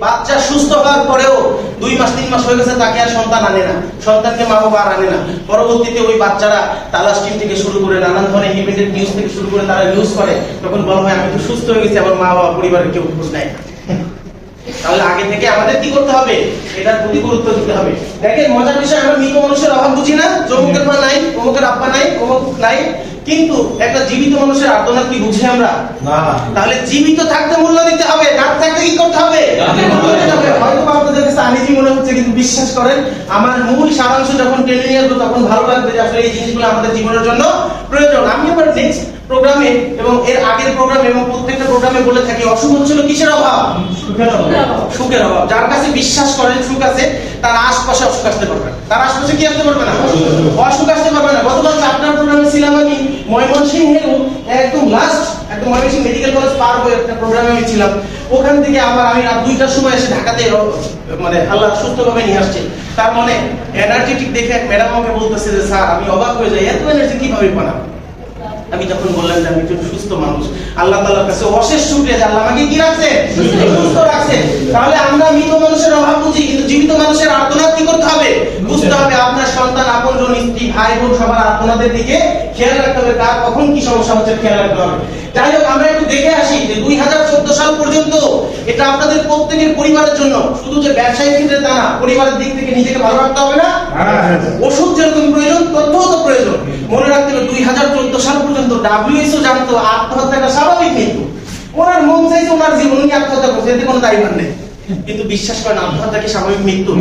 বাচ্চা সুস্থ হওয়ার পরেও 2 মাস 3 মাস হয়ে গেছে তাকে আর সন্তান আনে না, সন্তানকে মা বাবা আর আনে না। পরবর্তীতে ওই বাচ্চারা তালাশ টিম থেকে শুরু করে নানান ধরনের ইন্ডিপেন্ডেন্ট নিউজ থেকে শুরু করে তারা নিউজ করে, তখন বলা হয় আমি তো সুস্থ হয়ে গেছি, আমার মা বাবা পরিবারের কেউ খোঁজ নেয়। তাহলে আগে থেকে আমাদের কি করতে হবে, এটার প্রতি গুরুত্ব দিতে হবে। দেখেন মজার বিষয়, আমরা মৃত মানুষের অভাব বুঝি না, অমুকের মা নাই, অমুকের আব্বা নাই, অমুক নাই, কিন্তু একটা জীবিত মানুষের আর্তনাদ কি বুঝি আমরা? তাহলে জীবিত থাকতে মূল্য দিতে হবে, না থাকতে কি করতে হবে? হয়তো আপনাদের কাছে আনিজি মনে হচ্ছে, কিন্তু বিশ্বাস করেন আমার মূল সারাংশ যখন টেনে নিয়ে আসবো তখন ভালো লাগবে যে আসলে এই জিনিসগুলো আমাদের জীবনের জন্য প্রয়োজন। আমি আবার নেক্সট প্রোগ্রামে এবং এর আগের প্রোগ্রামে এবং প্রত্যেকটা প্রোগ্রামে বলে থাকি, অসুখ হচ্ছিল কিসের অভাব? সুখের অভাব। যার কাছে বিশ্বাস করেন সুখ আছে, তার আশপাশে অসুখ আসতে পারবে না। তার আশপাশে কি আসতে পারবে না? অসুখ আসতে পারবে না। গতকাল আপনার প্রোগ্রামে ছিলাম আমি ময়মনসিংহের একদম লাস্ট, একদম ময়মনসিংহ মেডিকেল কলেজ পার হয়ে একটা প্রোগ্রামে আমি ছিলাম। ওখান থেকে আবার আমি রাত 2টার সময় এসে ঢাকাতে মানে আল্লাহ সুস্থভাবে নিয়ে আসছে। তার মানে এনার্জেটিক দেখে এক ম্যাডাম আমাকে বলতেছে যে স্যার আমি অবাক হয়ে যাই, এত এনার্জি কিভাবে পান? আমি যখন বললাম যে আমি একজন সুস্থ মানুষ, আল্লাহ তাআলার কাছে অশেষ শুকরিয়া যে আল্লাহ আমাকে কি রাখছে? সুস্থ রাখছে। তাহলে আমরা মৃত মানুষের অভাব বুঝি, কিন্তু জীবিত মানুষের আর্তনাদ কি করতে হবে? বুঝতে হবে। আপনার সন্তান, আপনজন, স্ত্রী, ভাই বোন সবার আর্তনাদের দিকে খেয়াল রাখতে হবে, কার কখন কি সমস্যা হচ্ছে খেয়াল রাখতে হবে। যাই হোক, আমরা একটু দেখে আসি যে 2014 সাল পর্যন্ত এটা আপনাদের প্রত্যেকের পরিবারের জন্য, শুধু যে ব্যবসায়িক ক্ষেত্রে তা না, পরিবারের দিক থেকে নিজেকে ভালো রাখতে হবে না? ওষুধ যেরকম প্রয়োজন, তথ্যও তো প্রয়োজন। মনে রাখতে হবে 2014 সাল পর্যন্ত WHO জানতো আত্মহত্যা একটা স্বাভাবিক মৃত্যু। ওনার মন চাইছে ওনার জীবন উনি আত্মহত্যা করছে, এতে কোনো দায়ভার নেই। কিন্তু বিশ্বাস করেন আত্মহত্যা কি স্বাভাবিক মৃত্যু?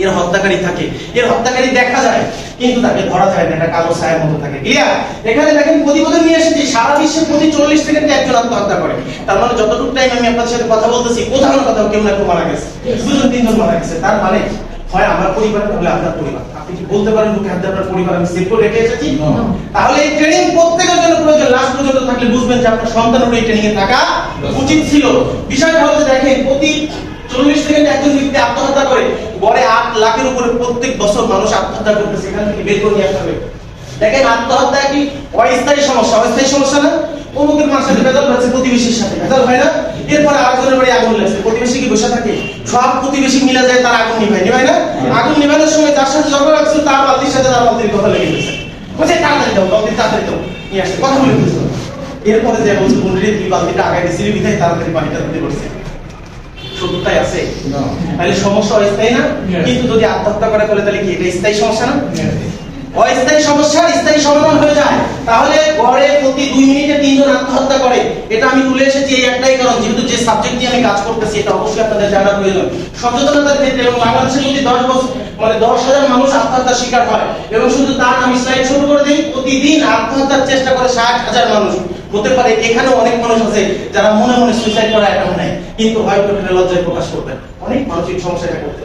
এর হত্যাকারী থাকে, এর হত্যাকারী দেখা যায়, কিন্তু তাকে ধরা যায় না, এটা কালো ছায়ার মতো থাকে। ক্লিয়ার? এখানে দেখেন প্রতিবেদন নিয়ে এসেছি সারা বিশ্বে প্রতি 40 সেকেন্ডে একজন আত্মহত্যা করে। তার মানে যতটুকু টাইম আমি আপনাদের সাথে কথা বলতেছি, কোথাও না কোথাও কেউ না কেউ মারা গেছে, 2-3 জন মারা গেছে। তার মানে হয় আমার পরিবার, তাহলে আপনার পরিবার। আপনি কি বলতে পারেন মুখে হাত দিয়ে আপনার পরিবার আমি সেভ করে রেখে এসেছি? তাহলে এই ট্রেনিং প্রত্যেকের জন্য প্রয়োজন। লাস্ট পর্যন্ত থাকলে বুঝবেন যে আপনার সন্তানের এই ট্রেনিং এ থাকা উচিত ছিল। বিষয়টা হচ্ছে দেখেন প্রতি 40 সেকেন্ডে একজন ব্যক্তি আত্মহত্যা করে, গড়ে 8 লাখের উপরে প্রত্যেক বছর মানুষ আত্মহত্যা করতেছে। এখান থেকে বের করে নিয়ে আসতে হবে। দেখেন আত্মহত্যা কি অস্থায়ী সমস্যা? অস্থায়ী সমস্যা না? অমুকের মার সাথে ভেজাল হচ্ছে, প্রতিবেশীর সাথে ভেজাল হয় না? এরপরে আরেকজনের বাড়ি আগুন লাগছে, প্রতিবেশী কি বসে থাকে? সব প্রতিবেশী মিলে যায় তার আগুন নিভায় না? আগুন নিভানোর সময় যার সাথে ঝগড়া লাগছে তার বালতির সাথে তার বালতির কথা লেগে গেছে, বলছে তাড়াতাড়ি দাও, বালতির তাড়াতাড়ি দাও, নিয়ে আসছে, কথা বলে দিয়েছে। এরপরে যে বলছে বন্ধুরে তুই বালতিটা আগায় দিছিলি বিধায় তাড়াতাড়ি পানিটা দিতে পারছে। সত্যতাই আছে? তাহলে সমস্যা অস্থায়ী না? কিন্তু যদি আত্মহত্যা করে ফেলে তাহলে কি এটা স্থায়ী সমস্যা না? অস্থায়ী সমস্যার স্থায়ী সমাধান হয়ে যায়। তাহলে গড়ে প্রতি 2 মিনিটে 3 জন আত্মহত্যা করে। এটা আমি তুলে এসেছি এই একটাই কারণ, যেহেতু যে সাবজেক্ট নিয়ে আমি কাজ করতেছি এটা অবশ্যই আপনাদের জানা প্রয়োজন। সচেতনতার ক্ষেত্রে এবং বাংলাদেশে প্রতি 10,000 মানুষ আত্মহত্যার শিকার হয়, এবং শুধু তার আমি স্লাইড শুরু করে দিই, প্রতিদিন আত্মহত্যার চেষ্টা করে 60,000 মানুষ। হতে পারে এখানে অনেক মানুষ আছে যারা মনে মনে সুইসাইড করার অ্যাটেম্প নেয়, কিন্তু হয়তো এটা লজ্জায় প্রকাশ করবেন। অনেক মানসিক সমস্যা এটা করতে।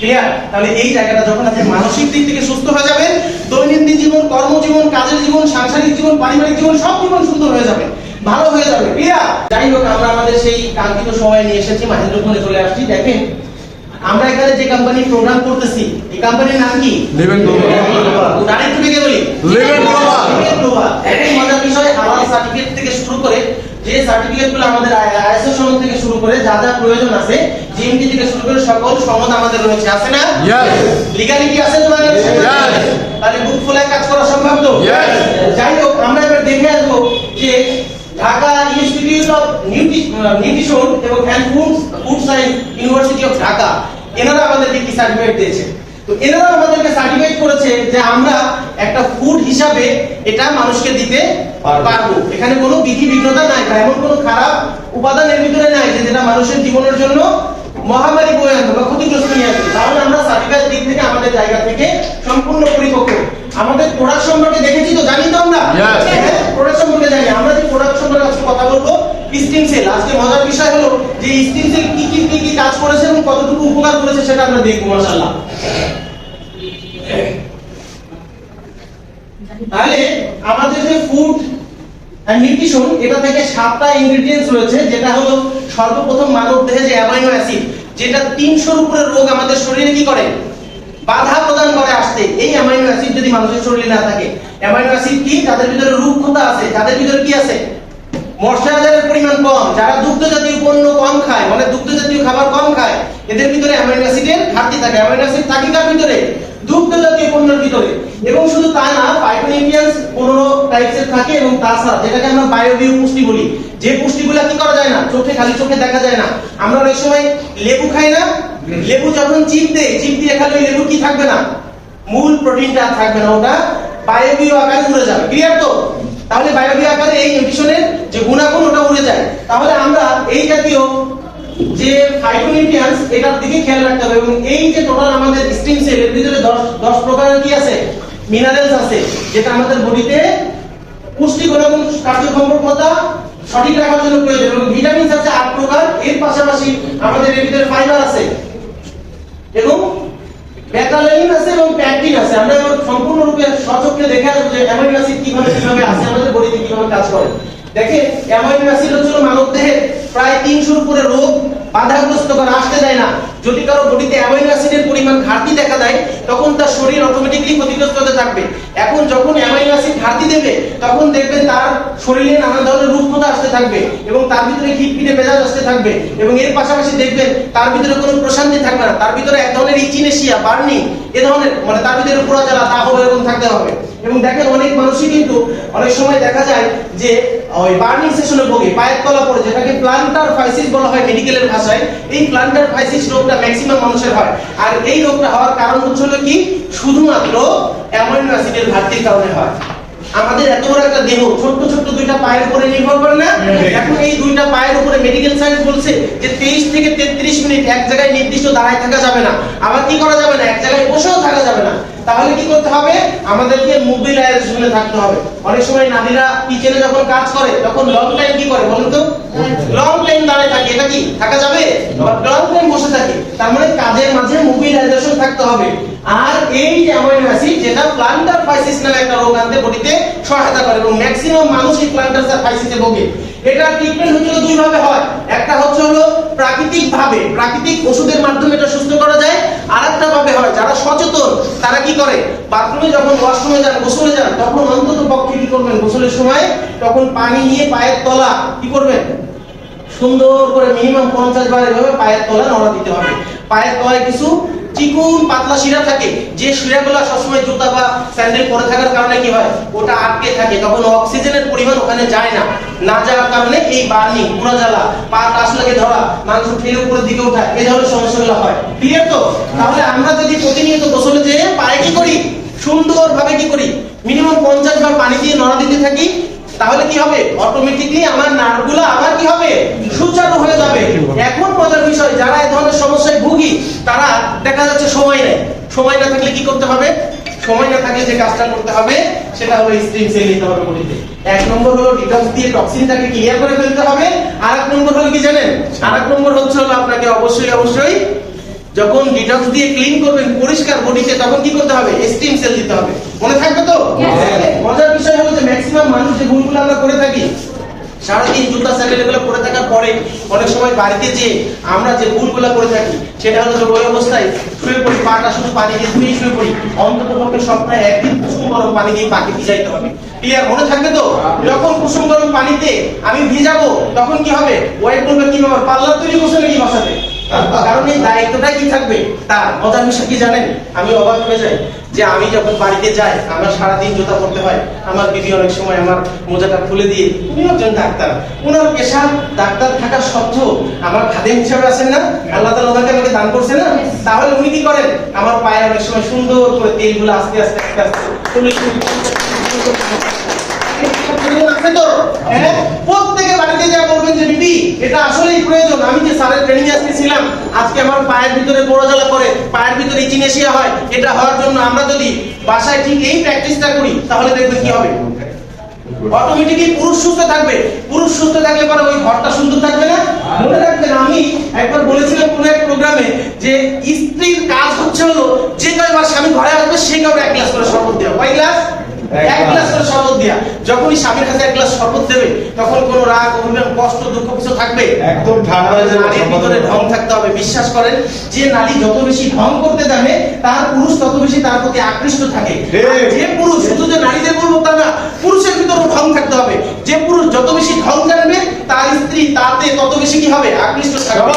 ক্লিয়ার? তাহলে এই জায়গাটা যখন আপনি মানসিক দিক থেকে সুস্থ হয়ে যাবেন, দৈনন্দিন জীবন, কর্মজীবন, কাজের জীবন, সাংসারিক জীবন, পারিবারিক জীবন সব জীবন সুন্দর হয়ে যাবে, ভালো হয়ে যাবে। ক্লিয়ার? যাই হোক, আমরা আমাদের সেই কাঙ্ক্ষিত সময় নিয়ে এসেছি, মাহেন্দ্রক্ষণে চলে আসছি। দেখেন আমরা এখানে যে কোম্পানি প্রোগ্রাম করতেছি, এই কোম্পানির নাম কি? লিভেন গ্লোবাল। আরেকটু থেকে বলি, লিভেন গ্লোবাল। একই মজার বিষয়, হালাল সার্টিফিকেট থেকে শুরু করে যে সার্টিফিকেটগুলো আমাদের আইএসও সনদ থেকে শুরু করে যা যা প্রয়োজন আছে, জিএমটি থেকে শুরু করে সকল সনদ আমাদের রয়েছে, আছে না? লিগ্যালিটি আছে তো বাংলাদেশে? তাহলে বুক ফুলায় কাজ করা সম্ভব তো? যাই হোক, আমরা এবার দেখে আসবো যে ঢাকা ইনস্টিটিউট অফ নিউট্রিশন এবং food science university of Dhaka, এনারা আমাদেরকে কি সার্টিফিকেট দিয়েছে? তো এনারা আমাদেরকে সার্টিফিকেট করেছে যে আমরা একটা ফুড হিসাবে এটা মানুষকে দিতে পারবো। এখানে কোনো বিধি বিঘ্নতা নাই, এমন কোনো খারাপ উপাদান এর ভিতরে নাই যেটা মানুষের জীবনের জন্য মহামারী বয়ে আনবে বা ক্ষতিগ্রস্ত নিয়ে আসবে। তাহলে আমরা সার্টিফিকেট দিক থেকে আমাদের জায়গা থেকে সম্পূর্ণ পরিপক্ক। আমাদের প্রোডাক্ট সম্পর্কে দেখেছি তো, জানি তো আমরা? প্রোডাক্ট সম্পর্কে জানি। আমরা যে প্রোডাক্ট সম্পর্কে আজকে কথা বলবো, স্টিম সেল। আজকে মজার বিষয় হলো যে স্টিম সেল কি কি কাজ করেছে এবং কতটুকু উপকার করেছে সেটা আমরা দেখবো মাশাআল্লাহ। তাহলে আমাদের যে ফুড এন্ড নিউট্রিশন, এটা থেকে 7টা ইনগ্রেডিয়েন্টস রয়েছে, যেটা হলো সর্বপ্রথম মানব দেহে যে অ্যামাইনো অ্যাসিড, যেটা 300-র উপরে রোগ আমাদের শরীরে কি করে? বাধা প্রদান করে আসতে। এই অ্যামাইনো অ্যাসিড যদি মানুষের শরীরে না থাকে, অ্যামাইনো অ্যাসিড কি? যাদের ভিতরে রূপকথা আছে, যাদের ভিতরে কি আছে? ময়শ্চারাইজারের পরিমাণ কম, যারা দুগ্ধ জাতীয় পণ্য কম খায়, মানে দুগ্ধ জাতীয় খাবার অ্যামাইনো অ্যাসিডের ঘাটতি থাকে। অ্যামাইনো অ্যাসিড থাকে কার ভিতরে? দুগ্ধ জাতীয় পণ্যের ভিতরে। এবং শুধু তা না, ফাইটোনিউট্রিয়েন্টস 15 টাইপসের থাকে এবং তাছাড়া যেটাকে আমরা বায়োবিউ পুষ্টি বলি, যে পুষ্টিগুলো কি করা যায় না, চোখে খালি চোখে দেখা যায় না। আমরা অনেক সময় লেবু খাই না, লেবু যখন চিপ দিয়ে খালি ওই লেবু কি থাকবে না, মূল প্রোটিনটা থাকবে না, ওটা বায়োবিউ আকারে উড়ে যাবে। ক্লিয়ার তো? তাহলে বায়োবিউ আকারে এই নিউট্রিশনের যে গুণাগুণ ওটা উড়ে যায়। তাহলে আমরা এই জাতীয় যে ফাইটোনিউট্রিয়েন্টস এটার দিকে খেয়াল রাখতে হবে। এবং এই যে টোটাল আমাদের স্টেম সেল এর ভিতরে 10 প্রকারের কি আছে, মিনারেলস আছে, যেটা আমাদের বডিতে পুষ্টি গুণাগুণ কার্যক্ষমতা সঠিক রাখার জন্য প্রয়োজন। এবং ভিটামিনস আছে 8 প্রকার। এর পাশাপাশি আমাদের এর ভিতরে ফাইবার আছে এবং বেটালাইন আছে এবং প্যাকটিন আছে। আমরা সম্পূর্ণরূপে সচক্ষে দেখে আসবো যে অ্যামাইনো অ্যাসিড কিভাবে আছে আমাদের বডিতে, কিভাবে কাজ করে। দেখেন, অ্যামাইনো অ্যাসিড হচ্ছে মানব দেহের প্রায় 300-র উপরে রোগ বাধাগ্রস্ত করে আসতে দেয় না। যদি কারো বডিতে অ্যামাইনো অ্যাসিডের পরিমাণ ঘাটতি দেখা দেয়, তখন তার শরীর অটোমেটিক্যালি ক্ষতিগ্রস্ত হতে থাকবে। এখন যখন অ্যামাইনো অ্যাসিড ঘাটতি দেবে, তখন দেখবেন তার শরীরে নানা ধরনের রুক্ষতা আসতে থাকবে এবং তার ভিতরে খিটখিটে মেজাজ আসতে থাকবে। এবং এর পাশাপাশি দেখবেন তার ভিতরে কোনো প্রশান্তি থাকবে না, তার ভিতরে এক ধরনের ইচিনেশিয়া, বার্নিং, এ ধরনের, মানে তার ভিতরে পোড়া জ্বালা, দাহ এরকম থাকতে হবে। এবং দেখেন, অনেক মানুষই কিন্তু অনেক সময় দেখা যায় যে ওই বার্নিং সেশনে ভোগে, পায়ের তলা পড়ে, যেটাকে প্লান্টার ফাইসিস বলা হয় মেডিকেলের ভাষায়। এই প্লান্টার ফাইসিস রোগটা ম্যাক্সিমাম মানুষের হয়। আর এই রোগটা হওয়ার কারণ হচ্ছে কি, শুধুমাত্র অ্যামাইনো অ্যাসিডের ঘাটতির কারণে হয়। আমাদের এত বড় একটা দেহ, ছোট্ট ছোট্ট দুইটা পায়ের উপরে নির্ভর করে না? এখন এই দুইটা পায়ের উপরে মেডিকেল সায়েন্স বলছে যে 23 থেকে 33 মিনিট এক জায়গায় নির্দিষ্ট দাঁড়ায় থাকা যাবে না। আবার কি করা যাবে না, এক জায়গায় বসেও থাকা যাবে না। তাহলে কি করতে হবে, আমাদেরকে মোবিলাইজেশনে থাকতে হবে। অনেক সময় নারীরা কিচেনে যখন কাজ করে, তখন লং টাইম কি করে বলুন তো, লং টাইম দাঁড়িয়ে থাকে। এটা কি থাকা যাবে? লং টাইম বসে থাকে। তার মানে কাজের মাঝে মোবিলাইজেশন থাকতে হবে। আর এই যে অ্যামাইনো অ্যাসিড, যেটা প্লান্টার ফাইসিস নামে একটা রোগ আনতে বডিতে সহায়তা করে, এবং ম্যাক্সিমাম মানুষ এই প্লান্টার ফাইসিসে ভোগে। এটা ট্রিটমেন্ট হচ্ছে দুই ভাবে হয়। একটা হচ্ছে হলো প্রাকৃতিক ভাবে, প্রাকৃতিক ওষুধের মাধ্যমে এটা সুস্থ করা যায়। আরেকটা ভাবে হয়, যারা সচেতন তারা কি করে, বাথরুমে যখন ওয়াশরুমে যান, গোসলে যান, তখন অন্তত পক্ষে কি করবেন, গোসলের সময় তখন পানি নিয়ে পায়ের তলা কি করবেন, সুন্দর করে মিনিমাম 50 বার এভাবে পায়ের তলা নড়া দিতে হবে। পায়ের তলায় কিছু চিকুন পাতলা শিরা থাকে, যে শিরাগুলো সবসময় জুতা বা স্যান্ডেল পরে থাকার কারণে কি হয়, ওটা আটকে থাকে, তখন অক্সিজেনের পরিমাণ ওখানে যায় না। না যাওয়ার কারণে এই বার্নিং, পুরো জ্বালা, পা টাস লাগে ধরা, মাংস ঠেলে উপরের দিকে ওঠা, এই ধরনের সমস্যাগুলো হয়। ক্লিয়ার তো? তাহলে আমরা যদি প্রতিনিয়ত গোসলে যেয়ে পায়ে কি করি, সুন্দরভাবে কি করি, মিনিমাম 50 বার পানি দিয়ে নড়া দিতে থাকি, তাহলে কি হবে, অটোমেটিক্যালি আমার নার্ভগুলো আবার কি হবে, সুচারু হয়ে যাবে। এখন মজার বিষয়, যারা এই ধরনের সমস্যায় ভুগি, তারা দেখা যাচ্ছে সময় নেই। সময় না থাকলে কি করতে হবে, সময় না থাকলে যে কাজটা করতে হবে সেটা হলো স্ট্রিম সেল নিতে হবে বডিতে। এক নম্বর হলো ডিটক্স দিয়ে টক্সিনটাকে ক্লিয়ার করে ফেলতে হবে। আর এক নম্বর হলো কি জানেন, আর এক নম্বর হচ্ছে হলো আপনাকে অবশ্যই যখন ডিটক্স দিয়ে ক্লিন করবেন পরিষ্কার বডিতে, তখন কি করতে হবে, স্টিম সেল দিতে হবে। মনে থাকবে তো? মজার বিষয় হলো যে ম্যাক্সিমাম মানুষ যে ভুলগুলো আমরা করে থাকি, সারাদিন জুতা স্যান্ডেল এগুলো পরে থাকার পরে অনেক সময় বাড়িতে যে আমরা যে ভুলগুলো করে থাকি, সেটা হলো যে ওই অবস্থায় শুয়ে পড়ি, পাটা শুধু পানি দিয়ে ধুয়ে শুয়ে পড়ি। অন্তত পক্ষে সপ্তাহে একদিন কুসুম গরম পানি দিয়ে পাকে ভিজাইতে হবে। ক্লিয়ার? মনে থাকবে তো? যখন কুসুম গরম পানিতে আমি ভিজাবো, তখন কি হবে, ওয়াইফ বলবে কি বাবা পার্লার তৈরি করছে নাকি বাসাতে, কারণ এই দায়িত্বটা কি থাকবে তার। মজার বিষয় কি জানেন, আমি অবাক হয়ে যাই যে আমি যখন বাড়িতে যাই, আমার সারাদিন জুতা পরতে হয়, আমার বিবি অনেক সময় আমার মোজাটা খুলে দিয়ে, উনি একজন ডাক্তার, ওনার পেশা ডাক্তার থাকার সত্ত্বেও আমার খাদেম হিসাবে আছেন না, আল্লাহ তাআলা ওনাকে আমাকে দান করছে না, তাহলে উনি কি করেন, আমার পায়ে অনেক সময় সুন্দর করে তেলগুলো আস্তে আস্তে প্রত্যেকে বাড়িতে যা বলবেন যে বিবি এটা আসলেই প্রয়োজন। আমি যে স্যারের ট্রেনিং আজকে ছিলাম, আজকে আমার পায়ের ভিতরে বড় জ্বালা করে, পায়ের ভিতরে ইচিনেশিয়া হয়, এটা হওয়ার জন্য আমরা যদি বাসায় ঠিক এই প্র্যাকটিসটা করি, তাহলে দেখবেন কি হবে, অটোমেটিক্যালি পুরুষ সুস্থ থাকবে। পুরুষ সুস্থ থাকলে পরে ওই ঘরটা সুন্দর থাকবে না? মনে রাখবেন, আমি একবার বলেছিলাম কোন এক প্রোগ্রামে যে স্ত্রীর কাজ হচ্ছে হলো যে কয়বার স্বামী ঘরে আসবে সে কাউকে 1 গ্লাস করে শরবত দেওয়া। কয় গ্লাস? 1 গ্লাস করে শরবত দেওয়া। যখনই স্বামীর কাছে 1 গ্লাস শরবত দেবে, তখন কোনো রাগ, অভিমান, কষ্ট, দুঃখ কিছু থাকবে, একদম ঠান্ডা হয়ে যাবে, নারীর ভিতরে ঢং থাকতে হবে। বিশ্বাস করেন, যে নারী যত বেশি ঢং করতে জানে, তার পুরুষ তত বেশি তার প্রতি আকৃষ্ট থাকে। যে পুরুষ, শুধু যে নারীদের বলবো তা না, পুরুষের ভিতরেও ঢং থাকতে হবে। যে পুরুষ যত বেশি ঢং জানবে, তার স্ত্রী তাতে তত বেশি কি হবে, আকৃষ্ট থাকবে।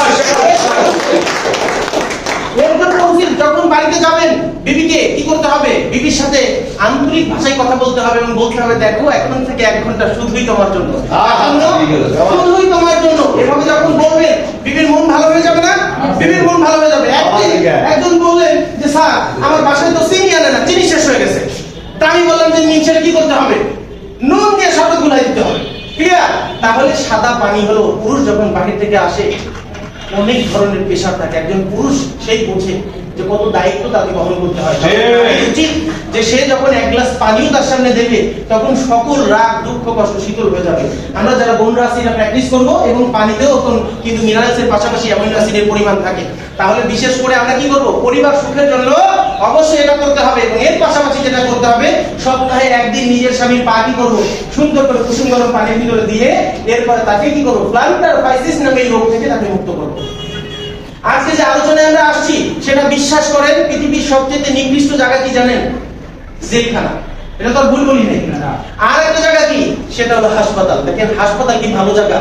হবে, বিবির সাথে আন্তরিক ভাষায় কথা বলতে হবে এবং বলতে হবে দেখো এখন থেকে 1 ঘন্টা শুধুই তোমার জন্য, শুধুই তোমার জন্য। এভাবে যখন বলবেন বিবির মন ভালো হয়ে যাবে না? বিবির মন ভালো হয়ে যাবে। একজন বললেন যে স্যার আমার বাসায় তো চিনি আনে না, চিনি শেষ হয়ে গেছে। তা আমি বললাম যে মিনছেলে কি করতে হবে? নুন দিয়ে শরবত গুলাই দিতে হবে। ঠিক আছে? তাহলে সাদা পানি হলো, পুরুষ যখন বাহির থেকে আসে অনেক ধরনের পেশা থাকে, একজন পুরুষ সেই বোঝে যে কত দায়িত্ব তাকে বহন করতে হয়। উচিত যে সে যখন 1 গ্লাস পানিও তার সামনে দেবে তখন সকল রাগ দুঃখ কষ্ট শীতল হয়ে যাবে। আমরা যারা বোনরা আছি এটা প্র্যাকটিস করব এবং পানিতেও কিন্তু মিনারেলসের পাশাপাশি অ্যামিনো অ্যাসিডের পরিমাণ থাকে। তাহলে বিশেষ করে আমরা কি করব, পরিবার সুখের জন্য অবশ্যই এটা করতে হবে এবং এর পাশাপাশি যেটা করতে হবে সপ্তাহে 1 দিন নিজের স্বামীর পা কি করব, সুন্দর করে কুসুম গরম পানির ভিতরে দিয়ে এরপরে তাকে কি করব, প্লান্টার ফাইসিস নামে এই রোগ থেকে তাকে মুক্ত করব। আজকে যে আলোচনায় আমরা আসছি সেটা বিশ্বাস করেন পৃথিবীর সবচেয়ে নিকৃষ্ট জায়গা কি জানেন? জেলখানা। এটা তো ভুল বলি নাই। আর একটা জায়গা কি, সেটা হলো হাসপাতাল। দেখেন হাসপাতাল কি ভালো জায়গা?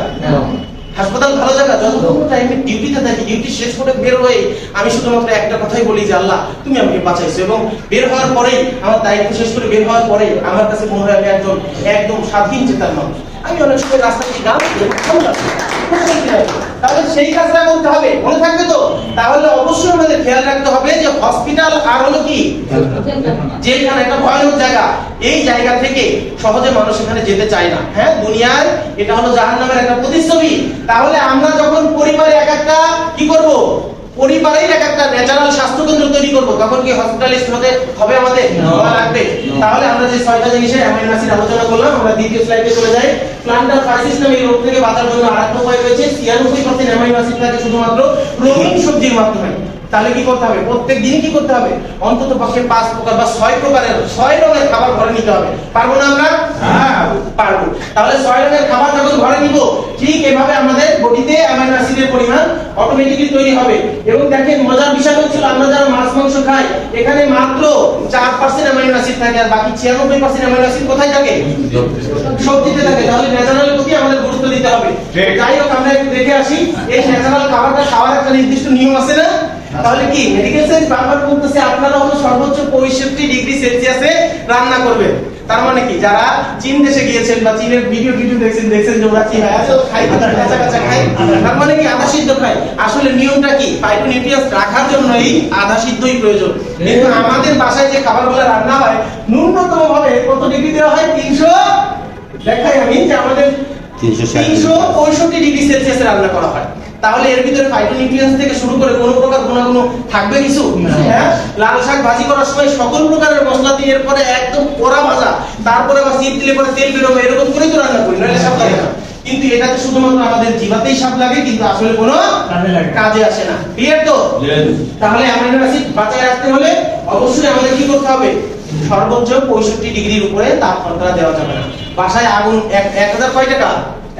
হাসপাতাল ভালো জায়গা। যতক্ষণ টাইমে ডিউটিতে থাকি, ডিউটি শেষ করে বের হয়ে আমি শুধুমাত্র একটা কথাই বলি যে আল্লাহ তুমি আমাকে বাঁচাইছো, এবং বের হওয়ার পরে আমার দায়িত্ব শেষ করে বের হওয়ার পরে আমার কাছে মনে হয় আমি একদম স্বাধীন চেতার মানুষ। আমি অনেক সময় রাস্তা দিয়ে গান ভালো লাগে, তাহলে সেই কাজটা করতে হবে, মনে থাকবে তো? তাহলে অবশ্যই আমাদের খেয়াল রাখতে হবে যে হসপিটাল আর হলো কি জেলখানা, একটা ভয়ানক জায়গা। এই জায়গা থেকে সহজে মানুষ এখানে যেতে চায় না। হ্যাঁ, দুনিয়ার এটা হলো জাহান্নামের একটা প্রতিচ্ছবি। তাহলে আমরা যখন পরিবারে এক একটা কি করব, পরিবারের এক একটা ন্যাচারাল স্বাস্থ্য কেন্দ্র তৈরি করব, তখন কি হসপিটালিস্ট হতে হবে আমাদের? লাগবে। তাহলে আমরা যে 6টা জিনিসের অ্যামিনো অ্যাসিড আলোচনা করলাম, আমরা দ্বিতীয় স্লাইডে চলে যাই। প্লান্টার ফাইসিস নামে এই রোগ থেকে বাঁচার জন্য আরেকটা উপায় রয়েছে। 96% অ্যামিনো অ্যাসিড থাকে শুধুমাত্র রঙিন সবজির মাধ্যমে। তাহলে কি করতে হবে? প্রত্যেক দিনই কি করতে হবে? অন্তত পক্ষে 5 প্রকার বা 6 প্রকারের 6 রঙের খাবার ঘরে নিতে হবে। পারবো না আমরা? হ্যাঁ পারবো। তাহলে 6 রঙের খাবার যখন ঘরে নিব, ঠিক এভাবে আমাদের বডিতে অ্যামিনো অ্যাসিডের পরিমাণ অটোমেটিক্যালি তৈরি হবে। এবং দেখেন মজার বিষয় হচ্ছে আমরা যারা মাছ মাংস খাই এখানে মাত্র 4% অ্যামিনো অ্যাসিড থাকে, আর বাকি 96% অ্যামিনো অ্যাসিড কোথায় থাকে? সবজিতে থাকে। তাহলে ন্যাচারাল প্রতি আমাদের গুরুত্ব দিতে হবে। যাই হোক, আমরা একটু দেখে আসি এই ন্যাচারাল খাবারটা খাওয়ার একটা নির্দিষ্ট নিয়ম আছে না? তাহলে কি মেডিকেল সায়েন্স বারবার বলতেছে আপনারা হলো সর্বোচ্চ 65 ডিগ্রি সেলসিয়াসে রান্না করবেন। তার মানে কি, যারা চীন দেশে গিয়েছেন বা চীনের ভিডিও দেখছেন যে ওরা কি খায়, কাঁচা কাঁচা খায়, তার মানে কি আধা সিদ্ধ খায়। আসলে নিয়মটা কি, ফাইটোনিউট্রিয়েন্টস রাখার জন্য এই আধা সিদ্ধই প্রয়োজন। কিন্তু আমাদের বাসায় যে খাবারগুলো রান্না হয় ন্যূনতম ভাবে কত ডিগ্রি দেওয়া হয়? 300, দেখাই আমি যে আমাদের 365 ডিগ্রি সেলসিয়াসে রান্না করা হয়। তাহলে এর ভিতরে ফাইটোনিউট্রিয়েন্টস থেকে শুরু করে কোনো প্রকার গুণাগুণ থাকবে কিছু? হ্যাঁ, লাল শাক ভাজি করার সময় সকল প্রকারের মশলা দিয়ে এরপরে একদম পোড়া ভাজা, তারপরে আবার চিপ দিলে পরে তেল বেরোবে, এরকম করেই তো রান্না করি, নাহলে স্বাদ লাগে না। কিন্তু এটাতে শুধুমাত্র আমাদের জিভাতেই স্বাদ লাগে, কিন্তু আসলে কোনো কাজে আসে না। ক্লিয়ার তো? তাহলে অ্যামিনো অ্যাসিড বাঁচায় রাখতে হলে অবশ্যই আমাদের কি করতে হবে? সর্বোচ্চ 65 ডিগ্রির উপরে তাপমাত্রা দেওয়া যাবে না। বাসায় আগুন 1000 কয় টাকা?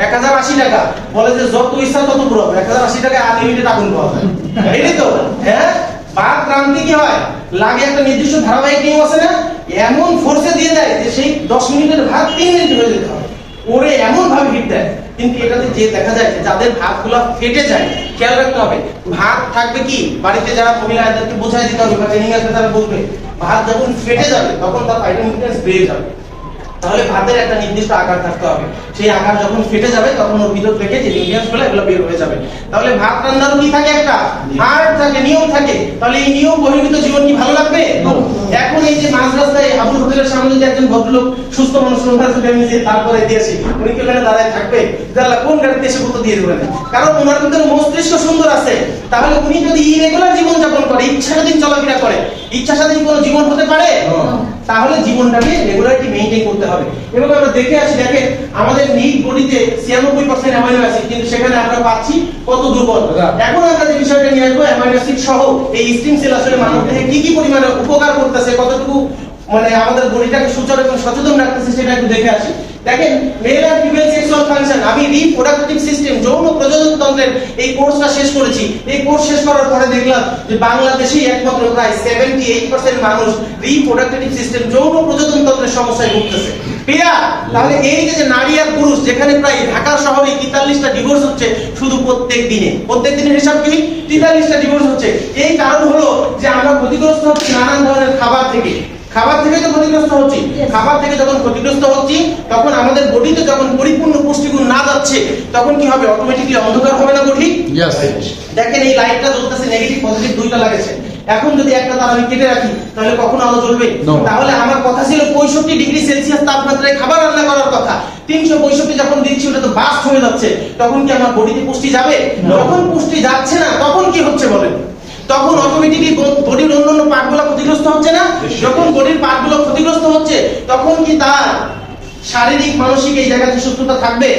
1080 টাকা। বলে যে যত ইচ্ছা তত পুরো 1080 টাকায় আনলিমিটেড আগুন পাওয়া যায়। এই তো হ্যাঁ, ভাত রাঁধতে কি হয়, লাগে একটা নির্দিষ্ট ধারাবাহিক নিয়ম আছে না? এমন ফোর্সে দিয়ে দেয় যে সেই 10 মিনিটের ভাত 3 মিনিট হয়ে যেতে হবে, ওরে এমন ভাবে হিট দেয়। কিন্তু এটাতে যে দেখা যায় যে যাদের ভাতগুলো ফেটে যায়, খেয়াল রাখতে হবে ভাত থাকবে কি, বাড়িতে যারা মহিলাদেরকে বোঝাই দিতে হবে বা ট্রেনিং আছে তারা বলবে ভাত যখন ফেটে যাবে তখন তার ফাইটোনিউট্রিয়েন্টস বেড়ে যাবে। তাহলে ভাতের একটা নির্দিষ্ট আকার থাকতে হবে, সেই আকার যখন ফেটে যাবে তখন ওর ভিতর থেকে যে নিউট্রিয়েন্টস গুলো এগুলো বের হয়ে যাবে। তাহলে ভাত রান্নারও কি থাকে, একটা আর্ট থাকে, নিয়ম থাকে। তাহলে এই নিয়ম বহির্ভূত জীবন কি ভালো লাগবে? এখন এই যে মাঝ রাস্তায় আবুল হোটেলের সামনে যদি একজন ভদ্রলোক সুস্থ মানুষ আমি যে তারপরে দিয়েছি, উনি কি ওখানে দাঁড়ায় থাকবে? জানলা কোন গাড়িতে এসে কত দিয়ে দেবেন? কারণ ওনার ভিতরে মস্তিষ্ক সুন্দর আছে। তাহলে উনি যদি ইরেগুলার জীবন যাপন করে, ইচ্ছা স্বাধীন চলাফেরা করে, ইচ্ছা স্বাধীন কোনো জীবন হতে পারে? তাহলে জীবনটাকে রেগুলারিটি মেইনটেইন করতে হবে। এবং আমরা দেখে আসি, দেখেন আমাদের নিট বডিতে 96% অ্যামাইনো অ্যাসিড, কিন্তু সেখানে আমরা পাচ্ছি কত দুর্বল। এখন আমরা যে বিষয়টা নিয়ে আসবো, অ্যামাইনো অ্যাসিড সহ এই স্টিম সেল আসলে মানব দেহে কি কি পরিমাণে উপকার করতেছে, কতটুকু মানে আমাদের বডিটাকে সুচার এবং সচেতন রাখতেছে, সেটা একটু দেখে আসি। দেখেন, মেল আর ফিমেল সেক্সুয়াল ফাংশন, আমি রিপ্রোডাক্টিভ সিস্টেম যৌন প্রজনন তন্ত্রের এই কোর্সটা শেষ করেছি। এই কোর্স শেষ করার পরে দেখলাম যে বাংলাদেশেই একমাত্র প্রায় 78% মানুষ রিপ্রোডাক্টিভ সিস্টেম যৌন প্রজনন তন্ত্রের সমস্যায় ভুগতেছে। ক্লিয়ার? তাহলে এই যে নারী আর পুরুষ, যেখানে প্রায় ঢাকা শহরে 43টা ডিভোর্স হচ্ছে শুধু প্রত্যেক দিনের হিসাব কি 43টা ডিভোর্স হচ্ছে। এই কারণ হলো যে আমরা ক্ষতিগ্রস্ত হচ্ছি নানান ধরনের খাবার থেকে। খাবার থেকে তো ক্ষতিগ্রস্ত হচ্ছি। খাবার থেকে যখন ক্ষতিগ্রস্ত হচ্ছি তখন আমাদের বডিতে যখন পরিপূর্ণ পুষ্টিগুণ না যাচ্ছে তখন কি হবে? অটোমেটিকলি অন্ধকার হবে না বডি? দেখেন এই লাইটটা জ্বলতেছে, নেগেটিভ পজিটিভ দুইটা লাগেছে। এখন যদি একটা তার আমি কেটে রাখি তাহলে কখনো আলো জ্বলবে? তাহলে আমার কথা ছিল 65 ডিগ্রি সেলসিয়াস তাপমাত্রায় খাবার রান্না করার কথা, 365 যখন দিচ্ছি ওটা তো বাস্ট হয়ে যাচ্ছে, তখন কি আমার বডিতে পুষ্টি যাবে? যখন পুষ্টি যাচ্ছে না তখন কি হচ্ছে বলেন? তখন অটোমেটিকলি বডির অন্যান্য পার্টগুলো ক্ষতিগ্রস্ত হচ্ছে না? যখন বডির পার্টগুলো ক্ষতিগ্রস্ত হচ্ছে তখন কি তার শারীরিক মানসিক এই জায়গাতে সুস্থতা থাকবে?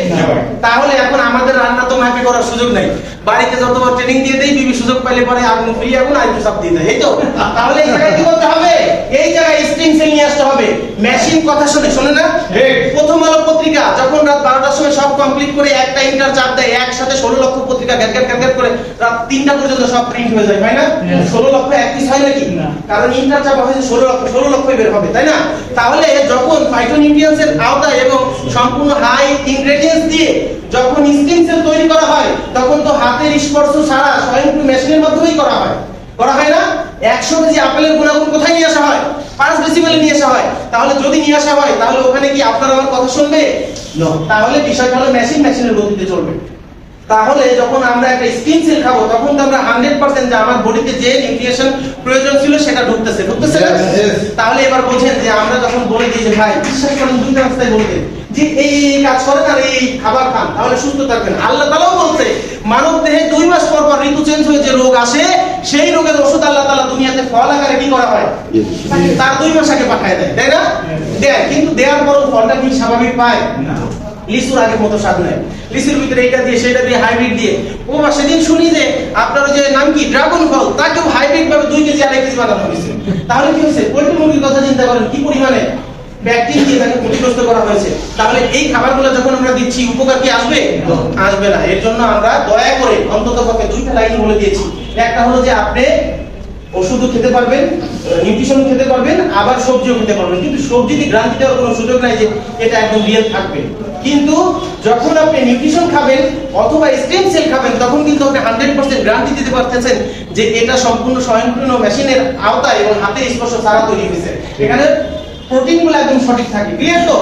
তাহলে এখন আমাদের রান্না তো মাপে করার সুযোগ নাই, বাড়িতে যতবার ট্রেনিং দিয়ে দেই বিবি সুযোগ পাইলে পরে আগুন ফ্রি আগুন আইটু সব দিয়ে দেয়, এই তো। তাহলে এই জায়গায় কি করতে হবে? এই জায়গায় স্প্রিং সেল নিয়ে আসতে হবে। মেশিন কথা শোনে না? প্রথম আলো পত্রিকা যখন রাত 12টার সময় সব কমপ্লিট করে একটা ইন্টার চাপ দেয়, একসাথে 16 লক্ষ পত্রিকা গ্যাট করে রাত 3টা পর্যন্ত সব প্রিন্ট হয়ে যায়, হয় না? 16 লক্ষ এক পিস হয় নাকি? কারণ ইন্টার চাপ হয়েছে 16 লক্ষই বের হবে, তাই না? তাহলে যখন ফাইটোনিউট্রিয়েন্টস এর আওতায় এবং সম্পূর্ণ হাই ইনগ্রেডিয়েন্টস দিয়ে যখন স্প্রিং সেল তৈরি করা হয় তখন তো হাতের স্পর্শ ছাড়া স্বয়ংক্রিয় মেশিনের মাধ্যমেই করা হয় না? 100 কেজি আপেলের গুণাগুণ কোথায় নিয়ে আসা হয়? 5 ডেসিবেলে নিয়ে আসা হয়। তাহলে যদি নিয়ে আসা হয় তাহলে ওখানে কি আপনার আমার কথা শুনবে? তাহলে বিষয়টা হলো মেশিনের গতিতে চলবে। তাহলে যখন আমরা একটা স্কিন সেল খাবো তখন তো আমরা 100% যে আমার বডিতে যে নিউট্রিশন প্রয়োজন ছিল সেটা ঢুকতেছে না? তাহলে এবার বোঝেন যে আমরা যখন বলে দিই যে ভাই বিশ্বাস করেন দুইটা রাস্তায় বলতে যে এই কাজ করেন আর এই খাবার খান তাহলে সুস্থ থাকবেন। আল্লাহ তাআলাও বলছে মানব দেহে 2 মাস পর পর ঋতু চেঞ্জ হয়ে যে রোগ আসে সেই রোগের ওষুধ আল্লাহ তাআলা দুনিয়াতে ফল আকারে কি করা হয়? তার 2 মাস আগে পাঠিয়ে দেয়, তাই না? দেয়, কিন্তু দেওয়ার পরও ফলটা কি স্বাভাবিক পায় না? লিচুর আগের মতো স্বাদ নেই। লিচুর ভিতরে এটা দিয়ে সেটা দিয়ে হাইব্রিড দিয়ে ও মা সেদিন শুনি যে আপনার যে নাম কি ড্রাগন ফল তাকেও হাইব্রিড ভাবে 2 কেজি 2.5 কেজি বানানো হয়েছে। তাহলে কি হয়েছে? পোল্ট্রি মুরগির কথা চিন্তা করেন কি পরিমাণে ব্যাকটেরিয়া দিয়ে তাকে ক্ষতিগ্রস্ত করা হয়েছে। তাহলে এই খাবারগুলো যখন আমরা দিচ্ছি উপকার কি আসবে? আসবে না। এর জন্য আমরা দয়া করে অন্ততপক্ষে 2টা লাইন বলে দিয়েছি। একটা হলো যে আপনি ওষুধও খেতে পারবেন, নিউট্রিশন খেতে পারবেন, আবার সবজিও খেতে পারবেন, কিন্তু সবজিতে গ্যারান্টি দেওয়ার কোনো সুযোগ নাই যে এটা একদম রিয়েল থাকবে। কিন্তু যখন আপনি নিউট্রিশন খাবেন অথবা স্টেম সেল খাবেন তখন কিন্তু আপনি 100% গ্যারান্টি দিতে পারতেছেন যে এটা সম্পূর্ণ স্বয়ংক্রিয় মেশিনের আওতায় এবং হাতের স্পর্শ ছাড়া তৈরি হয়েছে। এখানে প্রোটিনগুলো একদম সঠিক থাকে। ক্লিয়ার তো?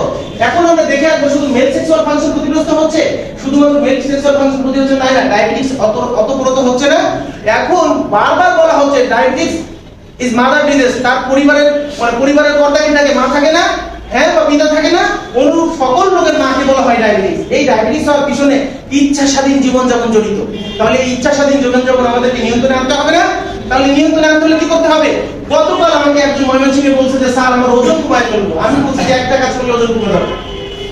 এখন আমরা দেখে আসবো শুধু মেল সেক্সুয়াল ফাংশন ক্ষতিগ্রস্ত হচ্ছে, শুধুমাত্র মেল সেক্সুয়াল ফাংশন ক্ষতি হচ্ছে তাই না, ডায়াবেটিস অতপ্রত হচ্ছে না। এখন বারবার বলা হচ্ছে ডায়াবেটিস ইজ মাদার ডিজিজ। তার পরিবারের কর্তা কি থাকে? মা থাকে না? হ্যাঁ, বা পিতা থাকে না? অনুরূপ সকল রোগের মাকে বলা হয় ডায়াবেটিস। এই ডায়াবেটিস হওয়ার পিছনে ইচ্ছা স্বাধীন জীবনযাপন জড়িত। তাহলে এই ইচ্ছা স্বাধীন জীবনযাপন আমাদেরকে নিয়ন্ত্রণে আনতে হবে না? তাহলে নিয়ন্ত্রণে আনতে হলে কি করতে হবে? গতকাল আমাকে একজন ময়মনসিংহে বলছে যে স্যার আমার ওজন কমায় ফেলবো। আমি বলছি যে একটা কাজ করলে ওজন কমে যাবে।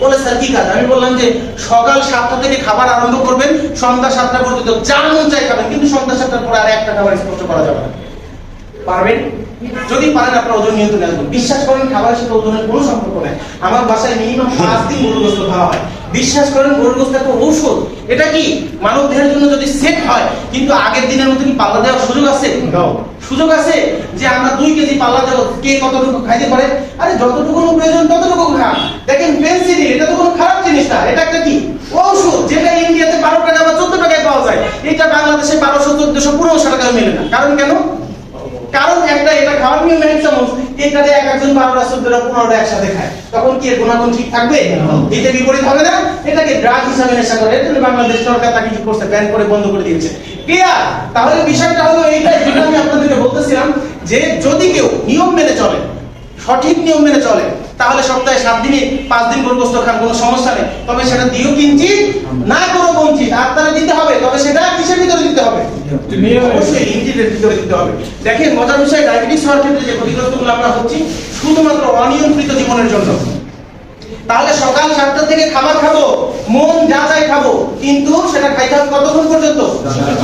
বলে স্যার কি কাজ? আমি বললাম যে সকাল 7টা থেকে খাবার আরম্ভ করবেন, সন্ধ্যা 7টা পর্যন্ত যা মন চাই খাবেন, কিন্তু সন্ধ্যা 7টার পরে আর একটা খাবার স্পর্শ করা যাবে না। পারবেন? যদি পারেন আপনার ওজন নিয়ন্ত্রণে আসবেন। বিশ্বাস করেন খাবারের সাথে ওজনের কোনো সম্পর্ক নেই। আমার বাসায় মিনিমাম 5 দিন গরুর গোশত খাওয়া হয়। বিশ্বাস করেন গরুর গোশত একটা ঔষধ। এটা কি মানব দেহের জন্য যদি সেট হয়, কিন্তু আগের দিনের মতো কি পাল্লা দেওয়ার সুযোগ আছে? সুযোগ আছে যে আমরা 2 কেজি পাল্লা দেব, কে কতটুকু খাইতে পারে? আরে যতটুকু প্রয়োজন ততটুকু খা। দেখেন পেন্সিলিন এটা তো কোনো খারাপ জিনিস না, এটা একটা কি ঔষধ যেটা ইন্ডিয়াতে 12 টাকা বা 14 টাকায় পাওয়া যায়, এটা বাংলাদেশে 1200 1400 1500 টাকায় মেলে না। কারণ কেন? কারণ একটা এটা খাওয়ার নিয়ম এক চামচ, এটাতে একজন 12টা 14টা 15টা একসাথে খায়, তখন কি এর গুণাগুণ ঠিক থাকবে? এটা বিপরীত হবে না? এটাকে ড্রাগ হিসাবে নেশা করে। এর জন্য বাংলাদেশ সরকার তাকে কি করছে? ব্যান করে বন্ধ করে দিয়েছে। ক্লিয়ার? তাহলে বিষয়টা হলো এইটাই, যেটা আমি আপনাদেরকে বলতেছিলাম যে যদি কেউ নিয়ম মেনে চলে, সঠিক নিয়ম মেনে চলে, তাহলে সপ্তাহে 7 দিনে 5 দিন গরুর গোশত খান, কোনো সমস্যা নেই। তবে সেটা দিও কিঞ্চিত না কোনো বঞ্চিত, আর তারা দিতে হবে। তবে সেটা কিসের ভিতরে দিতে হবে? অবশ্যই ইনটেকের ভিতরে দিতে হবে। দেখেন মজার বিষয়, ডায়াবেটিস হওয়ার ক্ষেত্রে যে ক্ষতিগ্রস্তগুলো আমরা হচ্ছি শুধুমাত্র অনিয়ন্ত্রিত জীবনের জন্য। তাহলে সকাল 7টা থেকে খাবার খাবো, মন যা চাই খাবো, কিন্তু সেটা খাইতে হবে কতক্ষণ পর্যন্ত?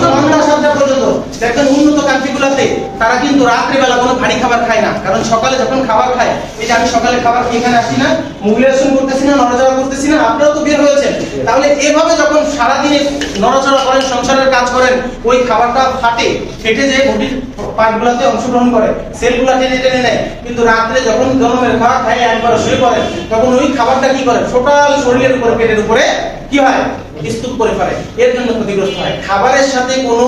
সন্ধ্যা 7টা পর্যন্ত। দেখেন উন্নত কান্ট্রিগুলোতে তারা কিন্তু রাত্রে বেলা কোনো ভারী খাবার খায় না, কারণ সকালে যখন খাবার খায়, এই যে আমি সকালে খাবার খেয়ে এখানে আসি না, মোবিলাইজেশন করতেছি না, নড়াচড়া করতেছি না, আপনারাও তো বের হয়েছেন। তাহলে এভাবে যখন সারাদিনে নড়াচড়া করেন, সংসারের কাজ করেন, ওই খাবারটা ফেটে যে বডির পার্টগুলোতে অংশগ্রহণ করে, সেলগুলো টেনে টেনে নেয়। কিন্তু রাত্রে যখন গরমের খাবার খায় একবার শুয়ে পড়েন, তখন ওই খাবারটা কি করে? টোটাল শরীরের উপরে, পেটের উপরে কি হয়? স্তূপ করে ফেলে। এর জন্য ক্ষতিগ্রস্ত হয়। খাবারের সাথে কোনো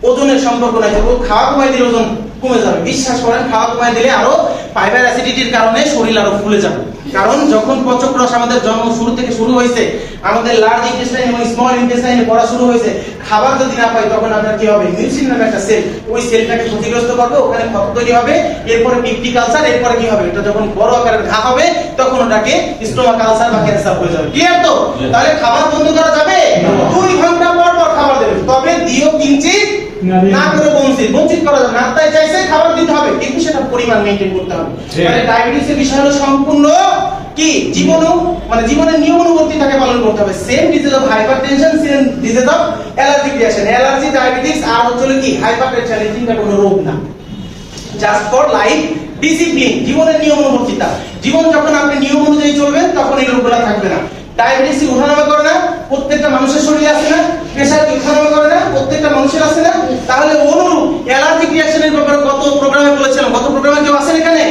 ওজনের সম্পর্ক নাই। যখন খাওয়া কমায় দিলে ওজন কমে যাবে। বিশ্বাস করেন খাওয়া কমায় দিলে আরো ফাইবার অ্যাসিডিটির কারণে শরীর আরো ফুলে যাবে। কারণ যখন পচকরস আমাদের জন্ম শুরু থেকে শুরু হয়েছে, আমাদের লার্জ ইন্টেস্টাইন এবং স্মল ইন্টেস্টাইনে পড়া শুরু হয়েছে, খাবার যদি না পাই তখন আপনার কি হবে, মিউসিন নামে একটা সেল, ওই সেলটাকে ক্ষতিগ্রস্ত করবে, ওখানে ক্ষত তৈরি হবে, এরপরে পিপটি কালচার, এরপরে কি হবে, এটা যখন বড় আকারের ঘা হবে তখন ওটাকে স্টোমাক কালচার বা ক্যান্সার হয়ে যাবে। ক্লিয়ার তো? তাহলে খাবার বন্ধ করা যাবে? 2 ঘন্টা পর পর খাবার দেবে, তবে দিও কিঞ্চিত না করে বঞ্চিত করা যাবে না। তাই চাইছে খাবার দিতে হবে, কিন্তু সেটা পরিমাণ মেইনটেইন করতে হবে। মানে ডায়াবেটিসের বিষয় হলো সম্পূর্ণ কি জীবনের নিয়ম অনুবর্তী তাকে পালন করতে হবে। Same disease of hypertension, same disease of allergic reaction, allergy, diabetes আর হচ্ছে কি হাইপারটেনশন, এই তিনটা কোনো রোগ না, জাস্ট ফর লাইফ ডিসিপ্লিন, জীবনের নিয়ম অনুবর্তিতা। জীবন যখন আপনি নিয়ম অনুযায়ী চলবেন তখন এই রোগগুলো থাকবে না। ডায়াবেটিস কি ওঠানামা করে না? প্রত্যেকটা মানুষের শরীরে আছে না? প্রেসার কি ওঠানামা করে না? প্রত্যেকটা মানুষের আছে না? তাহলে অনুরূপ অ্যালার্জিক রিঅ্যাকশনের ব্যাপারে গত প্রোগ্রামে বলেছিলাম। গত প্রোগ্রামে কেউ আছেন এখানে?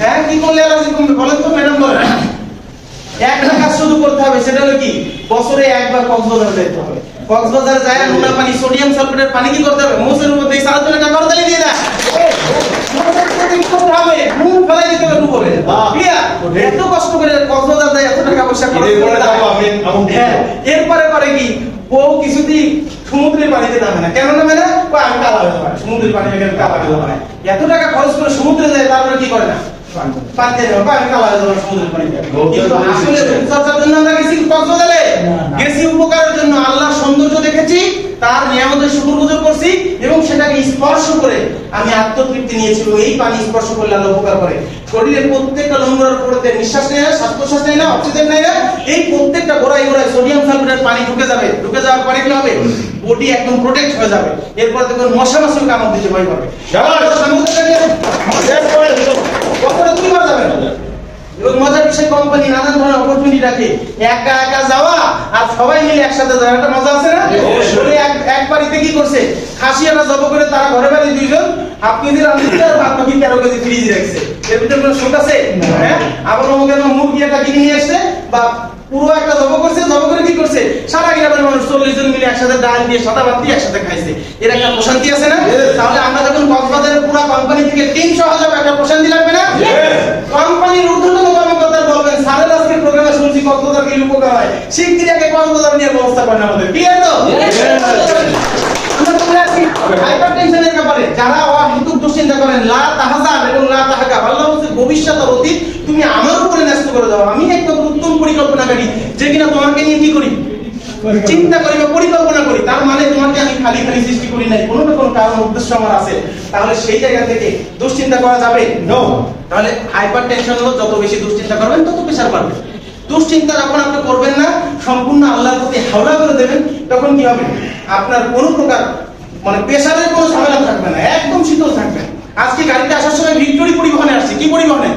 হ্যাঁ, কি করলে অ্যালার্জি কমবে বলেন তো ম্যাডাম? বলেন। একটা কাজ শুধু করতে হবে, সেটা হলো কি, বছরে একবার কক্সবাজার যেতে হবে। কক্সবাজার যায় নোনা পানি, সোডিয়াম সালফেটের পানি কি করতে হবে, মোচের মধ্যে এই সারাদিন টাকা করতে দিয়ে দেয়, এত কষ্ট করে কক্সবাজার যায়, এত টাকা পয়সা এরপরে করে কি, বউ কিছুদিন সমুদ্রের পানিতে নামে না। কেন নামে না? আমি কালা হয়ে যাবো, সমুদ্রের পানি কালা হয়ে যাবো। এত টাকা খরচ করে সমুদ্রে যায়, তারপরে কি করে না, পানিতে যাবো, আমি কালা হয়ে যাবো সমুদ্রের পানিতে। কিন্তু আসলে রূপচর্চার জন্য আমরা গেছি কক্সবাজারে, গেছি উপকারের জন্য, আল্লাহর সৌন্দর্য দেখেছি, তার নিয়ামতের শুকরগুজার করছি এবং সেটাকে স্পর্শ করে আমি আত্মতৃপ্তি নিয়েছি। এই পানি স্পর্শ করলে আল্লাহ উপকার করে। শরীরের প্রত্যেকটা লোমগুলোর উপরে নিঃশ্বাস নেয় না, শ্বাস প্রশ্বাস নেয় না, অক্সিজেন নেয় না, এই প্রত্যেকটা গোড়ায় গোড়ায় সোডিয়াম সালফেটের পানি ঢুকে যাবে। ঢুকে যাওয়ার পরে কি হবে, বডি একদম প্রোটেক্ট হয়ে যাবে। এরপর দেখুন মশা মাছিও কামড় দিতে ভয় পাবে। বছরে 2 বার যাবেন। এবং মজার বিষয়, কোম্পানি নানান ধরনের অপরচুনিটি রাখে। একা একা যাওয়া আর সবাই মিলে একসাথে যাওয়া, একটা মজা আছে না? এক বাড়িতে কি করছে, খাসি একটা জব করে তারা ঘরে বাড়ি 2 জন হাফ কেজি রাঁধছে আর বাদ বাকি 13 কেজি ফ্রিজে রাখছে। এর ভিতরে কোনো সুখ আছে? হ্যাঁ। আবার অমুকের মুরগি একটা কিনে নিয়ে আসছে, বা পুরো একটা জব করছে, জব করে কি করছে, সারা গ্রামের মানুষ 40 জন মিলে একসাথে ডাল দিয়ে সাদা ভাত দিয়ে একসাথে খাইছে। এর একটা প্রশান্তি আছে না? তাহলে আমরা যখন কক্সবাজারের পুরো কোম্পানি থেকে টিম সহ যাবো, একটা প্রশান্তি লাগবে না? কোম্পানির ঊর্ধ্বতন কর্মকর্তারা বলবেন, স্যারের আজকে প্রোগ্রামে শুনছি কক্সবাজার কি উপকার হয়, শিগগিরই আগে কক্সবাজার নিয়ে ব্যবস্থা করেন আমাদের। ক্লিয়ার তো? আমরা বলে আছি হাইপারটেনশনের ব্যাপারে যারা অহেতুক দুশ্চিন্তা করেন, লা তাহজান এবং লা তাহকা, আল্লাহ বলেছে ভবিষ্যৎ আর অতীত তুমি আমার উপরে ন্যস্ত করে দাও। আমি একটা উত্তম পরিকল্পনাকারী, যে কিনা তোমাকে নিয়ে কি করি, চিন্তা করি বা পরিকল্পনা করি। তার মানে তোমাকে আমি খালি খালি সৃষ্টি করি নাই, কোনো না কোনো কারণ উদ্দেশ্য আমার আছে। তাহলে সেই জায়গা থেকে দুশ্চিন্তা করা যাবে না। তাহলে হাইপারটেনশন হলো যত বেশি দুশ্চিন্তা করবেন তত প্রেসার বাড়বে। দুশ্চিন্তা যখন আপনি করবেন না, সম্পূর্ণ আল্লাহর প্রতি হাওলা করে দেবেন, তখন কি হবে, আপনার কোনো প্রকার প্রেসারের কোনো ঝামেলা থাকবে না, একদম শীতল থাকবেন। আজকে গাড়িতে আসার সময় ভিক্টোরি পরিবহনে আসছি। কি পরিবহনে?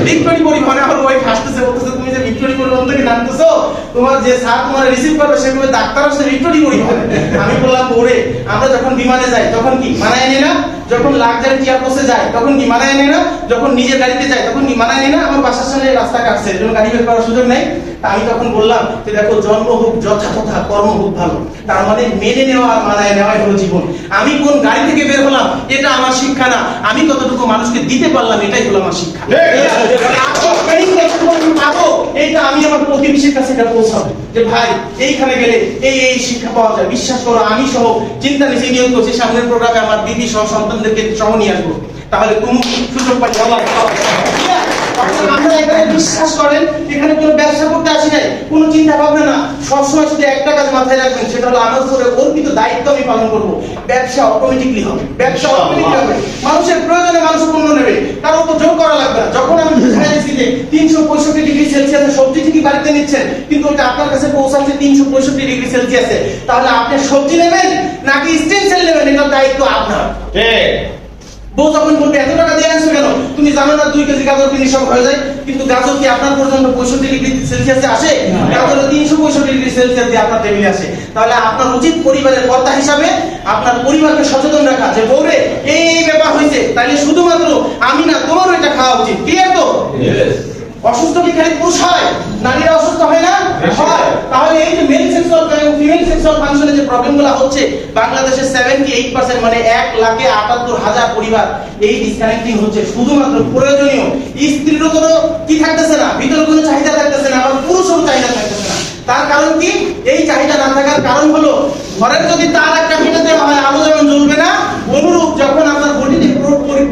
ভিক্টোরি পরিবহনে। আমার ওয়াইফ হাসতেছে, বলতেছে তুমি যে ভিক্টোরি পরিবহন থেকে নামতেছো, তোমার যে স্যার তোমার রিসিভ করবে সেগুলো ডাক্তার আসছে ভিক্টোরি পরিবহনে। আমি বললাম ওরে, আমরা যখন বিমানে যাই তখন কি মানায় নেই না, যখন লাক্সারি টিয়ার বসে যায় তখন কি মানায় নেই না, যখন নিজের গাড়িতে যাই তখন কি মানায় নেই না। আমার বাসার সামনে রাস্তা কাটছে, এর জন্য গাড়ি বের করার সুযোগ নেই। আমি তখন বললাম যে দেখো, জন্ম হোক যথাযথা, কর্ম হোক ভালো, তার মানে মেনে নেওয়া আর মানায় নেওয়াই হলো জীবন। আমি কোন গাড়ি থেকে বের হলাম এটা আমার শিক্ষা না, আমি কতটুকু মানুষকে দিতে পারলাম এটাই হলো আমার শিক্ষা। এইটা আমি আমার প্রতিবেশীর কাছে এটা পৌঁছাবো যে ভাই এইখানে গেলে এই শিক্ষা পাওয়া যায়। বিশ্বাস করো, আমি সহ চিন্তা নিয়ে নিয়োগ করছি, সামনের প্রোগ্রামে আমার বিবি সহ সন্তানদেরকে সহ নিয়ে আসবো। তাহলে তুমি সুযোগ পাই। আমরা এখানে বিশ্বাস করেন, এখানে কোনো ব্যবসা করতে আসি নাই, কোনো চিন্তা ভাবনা না, সবসময় শুধু একটা কাজ মাথায় রাখবেন, সেটা হলো আমার উপরে অর্পিত দায়িত্ব আমি পালন করবো। ব্যবসা অটোমেটিকলি হবে, ব্যবসা অটোমেটিকলি হবে। মানুষের প্রয়োজনে মানুষ পণ্য নেবে, তার উপর জোর করা লাগবে না। যখন আমি বুঝাই দিচ্ছি যে 365 ডিগ্রি সেলসিয়াসে সবজি ঠিকই বাড়িতে নিচ্ছেন, কিন্তু ওটা আপনার কাছে পৌঁছাচ্ছে 365 ডিগ্রি সেলসিয়াসে, তাহলে আপনি সবজি নেবেন নাকি স্টেনসিল নেবেন, এটার দায়িত্ব আপনার। বউ যখন বলবে এত টাকা দিয়ে আনছো কেন, তুমি জানো না 2 কেজি গাজর কিনে সব হয়ে যায়, কিন্তু গাজর কি আপনার পর্যন্ত 65 ডিগ্রি সেলসিয়াসে আসে? গাজর 365 ডিগ্রি সেলসিয়াস দিয়ে আপনার টেবিলে আসে। তাহলে আপনার উচিত পরিবারের কর্তা হিসাবে আপনার পরিবারকে সচেতন রাখা যে বউরে এই ব্যাপার হয়েছে, তাইলে শুধুমাত্র আমি না, তোমারও এটা খাওয়া উচিত। ক্লিয়ার তো? অসুস্থ কি খালি পুরুষ হয়, নারীরা অসুস্থ হয় না? হয়। তাহলে এই যে মেল সেক্সুয়াল এবং ফিমেল সেক্সুয়াল ফাংশনে যে প্রবলেমগুলো হচ্ছে, বাংলাদেশের 78% মানে 1,78,000 পরিবার এই ডিসকানেক্টিং হচ্ছে শুধুমাত্র প্রয়োজনীয় স্ত্রীরও কোনো কি থাকতেছে না, ভিতরে কোনো চাহিদা থাকতেছে না, আবার পুরুষেরও চাহিদা থাকতেছে না। তার কারণ কি? এই চাহিদা না থাকার কারণ হলো ঘরের যদি তার একটা মেটাতে হয় আলো যেমন জ্বলবে না, অনুরূপ যখন আপনার বডিতে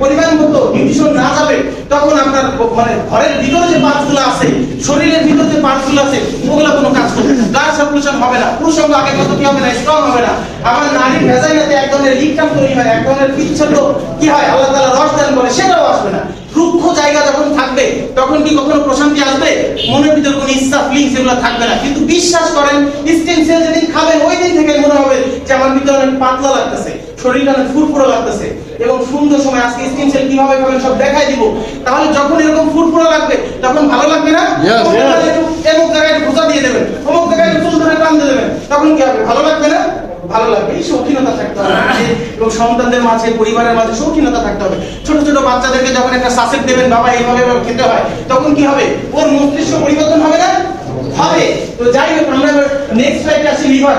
পরিমাণ মতো নিউট্রিশন না যাবে তখন আপনার মানে ঘরের ভিতরে যে পার্টসগুলো আছে, শরীরের ভিতরে যে পার্টসগুলো আছে ওগুলো কোনো কাজ করবে না, ব্লাড সার্কুলেশন হবে না, পুরুষাঙ্গ আগের মতো কি হবে না, স্ট্রং হবে না। আমার নারীর ভেজাইনাতে এক ধরনের লিকটাম তৈরি হয়, এক ধরনের পিচ্ছন্দ কি হয় আল্লাহ তাআলা রস দান করে, সেটাও আসবে না। রুক্ষ জায়গা যখন থাকবে তখন কি কখনো প্রশান্তি আসবে? মনের ভিতরে কোনো ইচ্ছা ফিলিংস এগুলো থাকবে না। কিন্তু বিশ্বাস করেন স্টেম সেল যেদিন খাবেন ওই দিন থেকে মনে হবে যে আমার ভিতরে অনেক পাতলা লাগতেছে, শরীরটা অনেক ফুরফুরা লাগতেছে এবং সুন্দর সময় আজকে স্টেম সেল কিভাবে খাবেন সব দেখাই দিব। তাহলে যখন এরকম ফুরফুরা লাগবে তখন ভালো লাগবে না? এমন জায়গায় একটু খোঁচা দিয়ে দেবেন, অমুক জায়গায় একটু চুল ধরে টান দিয়ে দেবেন, তখন কি হবে? ভালো লাগবে না? ভালো লাগবে। এই শৌখিনতা থাকতে হবে এবং সন্তানদের মাঝে পরিবারের মাঝে শৌখিনতা থাকতে হবে। ছোট ছোট বাচ্চাদেরকে যখন একটা সাসেট দেবেন বাবা এইভাবে খেতে হয় তখন কি হবে? ওর মস্তিষ্ক পরিবর্তন হবে না? হবে। তো যাই হোক, আমরা নেক্সট স্লাইডে আসি লিভার,